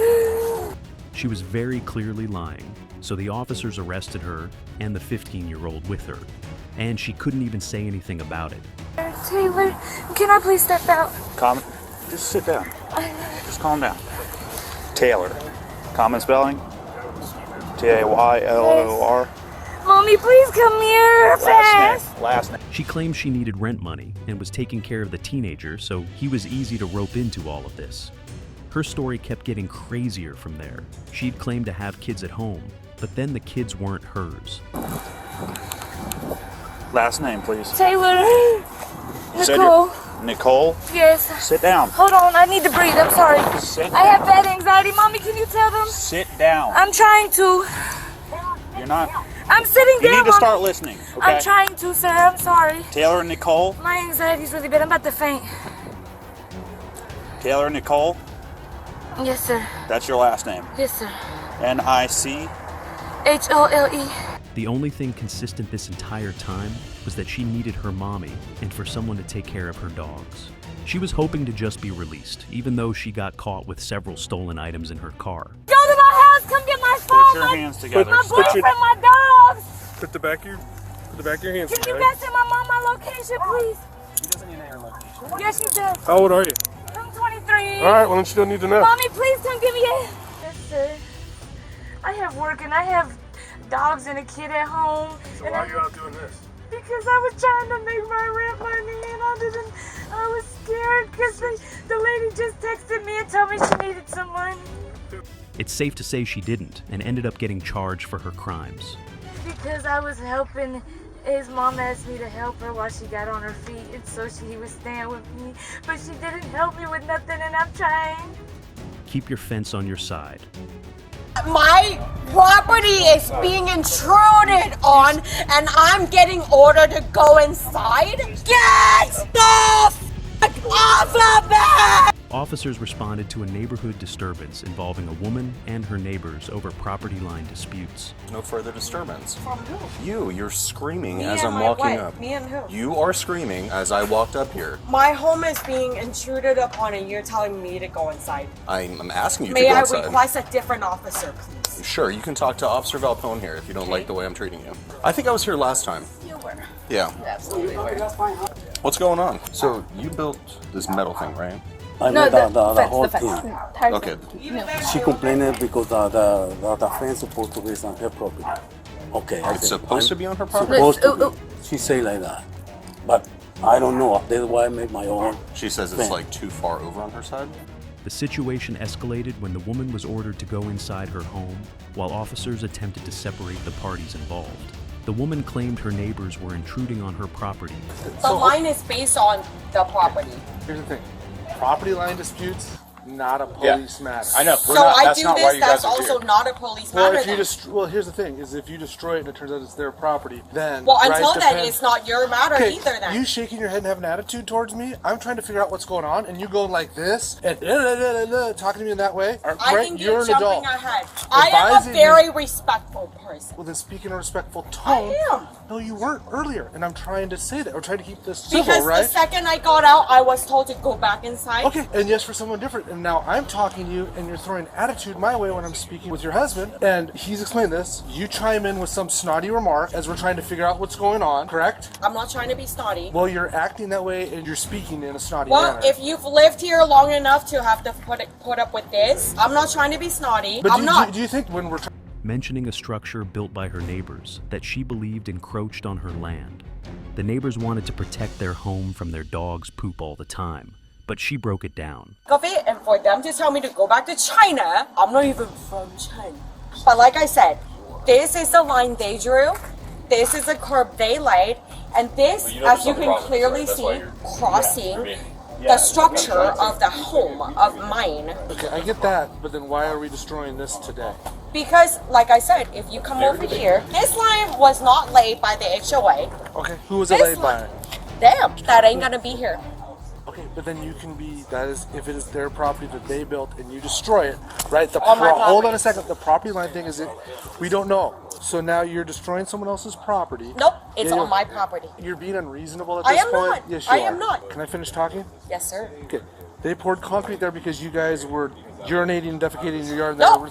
She was very clearly lying, so the officers arrested her and the 15-year-old with her, and she couldn't even say anything about it. Taylor, can I please step out? Calm. Just sit down. Just calm down. Taylor. Common spelling? Taylor. Mommy, please come here fast. Last name. She claimed she needed rent money and was taking care of the teenager, so he was easy to rope into all of this. Her story kept getting crazier from there. She'd claimed to have kids at home, but then the kids weren't hers. Last name, please. Taylor. Nicole. Nicole? Yes. Sit down. Hold on, I need to breathe. I'm sorry. Sit I have bad anxiety. Mommy, can you tell them? Sit down. I'm trying to. You're not. I'm sitting down. You need to start listening. Okay? I'm trying to, sir. I'm sorry. Taylor and Nicole? My anxiety's really bad. I'm about to faint. Taylor and Nicole? Yes, sir. That's your last name. Yes, sir. N-I-C? H-O-L-E. The only thing consistent this entire time was that she needed her mommy and for someone to take care of her dogs. She was hoping to just be released, even though she got caught with several stolen items in her car. Go to my house. Come get my phone. Put your hands together. My boyfriend, my dogs. Put the back of your hands Can together. you guys send my mom my location, please? She doesn't need her location. Yes, she does. How old are you? I'm 23. All right, well then she don't need to know. Mommy, please come give me a... Yes, sir. I have work and I have dogs and a kid at home. So why are you out doing this? Because I was trying to make my rent money and responded, and I was scared because the lady just texted me and told me she needed some money. It's safe to say she didn't, and ended up getting charged for her crimes. Because I was helping, his mom asked me to help her while she got on her feet, and so she was staying with me. But she didn't help me with nothing, and I'm trying. Keep your fence on your side. My property is being intruded on, and I'm getting ordered to go inside? Get the f*** off of me! Officers responded to a neighborhood disturbance involving a woman and her neighbors over property line disputes. No further disturbance. From who? You're screaming Me as and I'm my walking wife. up. Me and who? You are screaming as I walked up here. My home is being intruded upon, and you're telling me to go inside. I'm asking you May to go I inside. request a different officer, please? Sure, you can talk to Officer Valpone here if you don't like the way I'm treating you. I think I was here last time. You were. Yeah. Absolutely were. What's going on? So you built this metal thing, right? I made the whole thing. Okay. She complained because the fence supposed to be on her property. Okay. It's supposed to be on her property? Supposed to be. She say like that. But I don't know. That's why I made my own. She says it's like too far over on her side? The situation escalated when the woman was ordered to go inside her home, while officers attempted to separate the parties involved. The woman claimed her neighbors were intruding on her property. The line is based on the property. Here's the thing. Property line disputes, not a police matter. I know. So I do this, that's also not a police Well, matter if you then. well, here's the thing: is if you destroy it and it turns out it's their property, then Well, until then, it's not your matter Okay, either then. You shaking your head and having an attitude towards me? I'm trying to figure out what's going on, and you going like this and talking to me in that way. I right? think You're you're an jumping adult. ahead. I am a Advising very respectful person. Well, then speak in a respectful tone. I am. No, you weren't earlier, and I'm trying to say that. We're trying to keep this civil, Because right? the second I got out, I was told to go back inside. Okay, and yes, for someone different. And now I'm talking to you, and you're throwing attitude my way when I'm speaking with your husband, and he's explained this. You chime in with some snotty remark as we're trying to figure out what's going on, correct? I'm not trying to be snotty. Well, you're acting that way, and you're speaking in a snotty Well, manner. if you've lived here long enough to have to put up with this, I'm not trying to be snotty. But I'm not. Do you think when we're mentioning a structure built by her neighbors that she believed encroached on her land. The neighbors wanted to protect their home from their dog's poop all the time, but she broke it down. Of it, and for them to tell me to go back to China, I'm not even from China. But like I said, this is the line they drew, this is the curb they laid, and this, as you can clearly see, crossing the structure of the home of mine. Okay, I get that, but then why are we destroying this today? Because, like I said, if you come over here, this line was not laid by the HOA. Okay, who was it laid by? Them. That ain't gonna be here. Okay, but then you can be, that is, if it is their property that they built and you destroy it, right? On my Hold on property. a second, the property line thing is, we don't know. So now you're destroying someone else's property. Nope, it's Yeah, on my property. You're being unreasonable at I this am point? not. Yes, you I are. am not. Can I finish talking? Yes, sir. Okay. They poured concrete there because you guys were urinating and defecating in your yard. And No,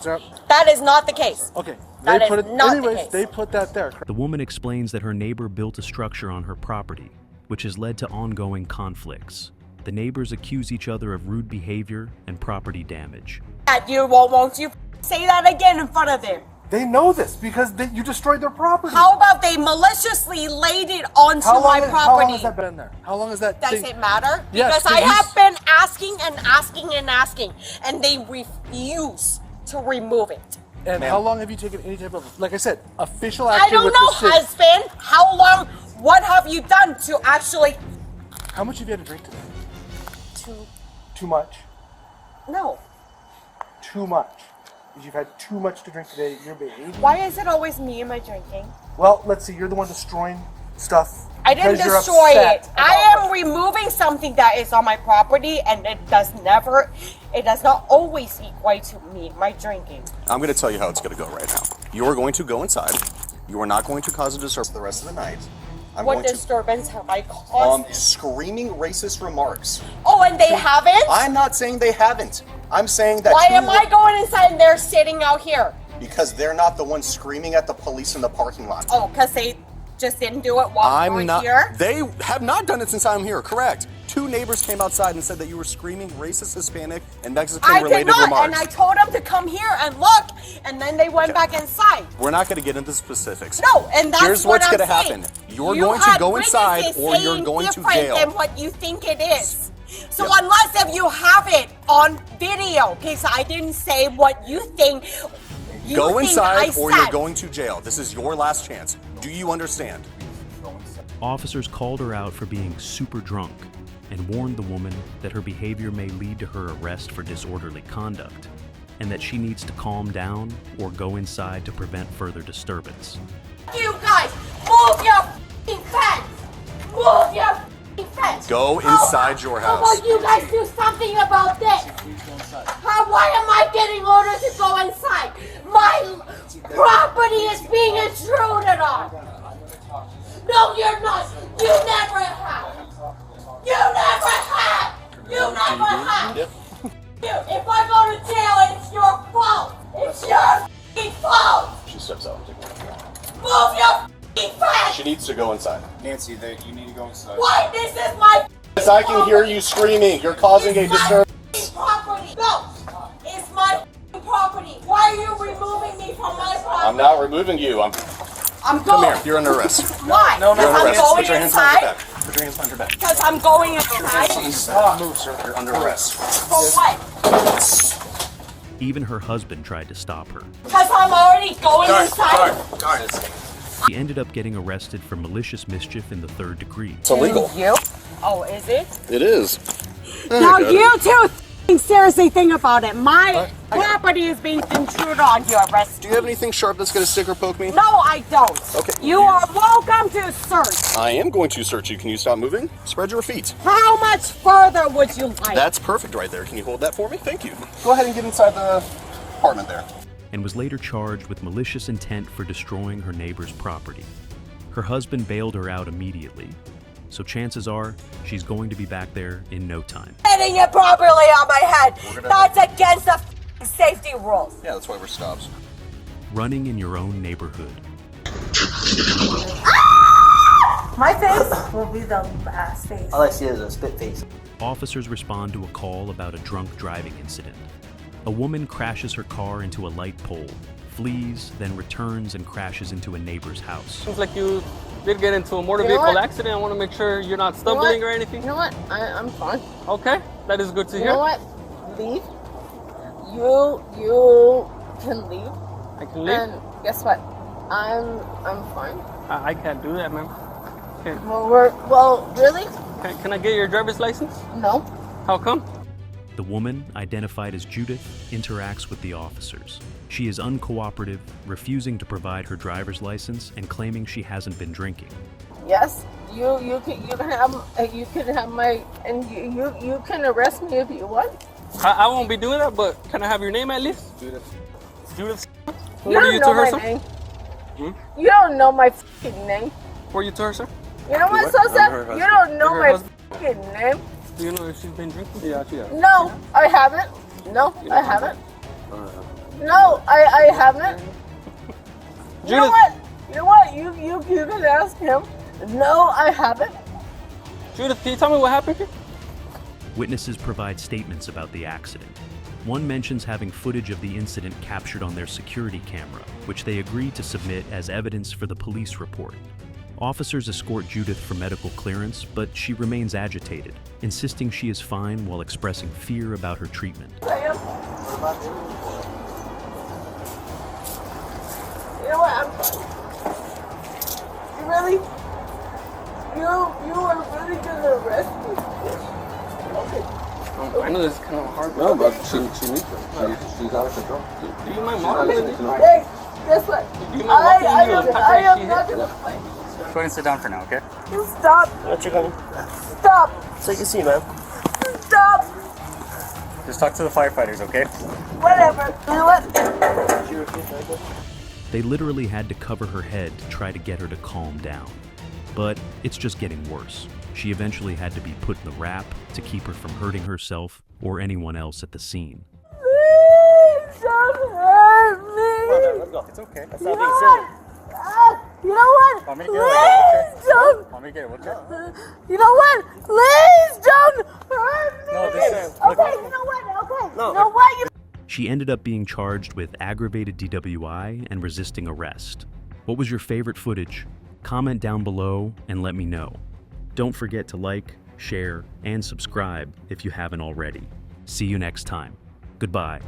that is not the case. Okay. That They is put it, not the anyways, case. they put that there. The woman explains that her neighbor built a structure on her property, which has led to ongoing conflicts. The neighbors accuse each other of rude behavior and property damage. Won't you say that again in front of them? They know this because you destroyed their property. How about they maliciously laid it onto How my long property? has that been there? How long has that Does thing? it matter? Yes, Because I you- have been asking and asking and asking, and they refuse to remove it. And how long have you taken any type of, like I said, official I action don't with know, the city? husband. How long? What have you done to actually? How much have you had to drink today? To Too much. no. Too much. If you've had too much to drink today, you're behaving. Why is it always me and my drinking? Well, let's see. You're the one destroying stuff. I didn't because you're destroy upset it. I am removing something that is on my property, and it does not always equate to me, my drinking. I'm going to tell you how it's going to go right now. You are going to go inside. You are not going to cause a disturbance the rest of the night. What disturbance have I caused? Screaming racist remarks. Oh, and they haven't? I'm not saying they haven't. I'm saying that. Why am I going inside and they're sitting out here? Because they're not the ones screaming at the police in the parking lot. Oh, because they just didn't do it while we were I'm not. here? They have not done it since I'm here. Correct. 2 neighbors came outside and said that you were screaming racist, Hispanic, and I Mexican-related did not, remarks. and I told them to come here and look, and then they went back inside. We're not going to get into specifics. No, and that's Here's what what's I'm going to saying. happen. You're going to go inside, or you're going to different jail. than what you think it is. So unless if you have it on video, because I didn't say what you think. Go inside, or you're going to jail. This is your last chance. Do you understand? Officers called her out for being super drunk and warned the woman that her behavior may lead to her arrest for disorderly conduct and that she needs to calm down or go inside to prevent further disturbance. You guys, move your f***ing fence! Move your f***ing fence! Go inside your house. How about you guys do something about this? Why am I getting orders to go inside? My property is being intruded on! No, you're not! You never have! You never have! You never have! If I go to jail, it's your fault! It's your f***ing fault! She steps out. Move your f***ing fence! She needs to go inside. Nancy, you need to go inside. Why? This is my Yes, I can hear you screaming. You're causing a disturbance. property! No! It's my property! Why are you removing me from my property? I'm not removing you. I'm going. Come here. You're under arrest. Why? You're Because under I'm arrest. going Put your hands behind your inside? back. Put your hands behind your back. Because I'm going inside? Stop. Move, sir. You're under arrest. For what? Even her husband tried to stop her. Because I'm already going inside? She ended up getting arrested for malicious mischief in the 3rd degree. It's illegal. You? Oh, is it? It is. Now you two seriously think about it. My property is being intruded on. You arrest Do you have anything sharp that's going to stick or poke me? No, I don't. Okay. You are welcome to search. I am going to search you. Can you stop moving? Spread your feet. How much further would you like? That's perfect right there. Can you hold that for me? Thank you. Go ahead and get inside the apartment there. And was later charged with malicious intent for destroying her neighbor's property. Her husband bailed her out immediately, so chances are she's going to be back there in no time. Hitting it properly on my head. That's against the safety rules. Yeah, that's why we're stopped. Running in your own neighborhood. My face will be the last face. All I see is a spit face. Officers respond to a call about a drunk driving incident. A woman crashes her car into a light pole, flees, then returns and crashes into a neighbor's house. Seems like you did get into a motor vehicle accident. I want to make sure you're not stumbling or anything. You know what? I'm fine. Okay, that is good to hear. You know what? Leave. You can leave. I can leave? And guess what? I'm fine. I can't do that, man. Okay. Well, really? Can I get your driver's license? No. How come? The woman, identified as Judith, interacts with the officers. She is uncooperative, refusing to provide her driver's license and claiming she hasn't been drinking. Yes. You can have my and you can arrest me if you want. I won't be doing that, but can I have your name at least? Judith. Judith. You don't know my name. You don't know my fucking name. Were you to her, sir? You know what, Sosa? You don't know my fucking name. Do you know if she's been drinking? Yeah, she has. No, I haven't. No, I haven't. No, I haven't. You know what? You know what? You can ask him. No, I haven't. Judith, can you tell me what happened here? Witnesses provide statements about the accident. One mentions having footage of the incident captured on their security camera, which they agreed to submit as evidence for the police report. Officers escort Judith for medical clearance, but she remains agitated, insisting she is fine while expressing fear about her treatment. I am. You know what? I'm fine. You really? You are really gonna arrest me? Okay. I know this is kind of hard. No, but she needs to. She's out of control. Do you mind walking? Hey, guess what? Do you mind walking? I am not gonna fight. Go ahead and sit down for now, okay? Stop. What you coming? Stop. So you can see, man. Stop. Just talk to the firefighters, okay? Whatever. You know what? They literally had to cover her head to try to get her to calm down. But it's just getting worse. She eventually had to be put in the wrap to keep her from hurting herself or anyone else at the scene. Please don't hurt me. Come on, man, let's go. It's okay. That's not being silly. You know what? Want me to Please don't. Want me to get a wheelchair? You know what? Please don't hurt me. No, this is. Okay, you know what? Okay. You know what? You She ended up being charged with aggravated DWI and resisting arrest. What was your favorite footage? Comment down below and let me know. Don't forget to like, share, and subscribe if you haven't already. See you next time. Goodbye.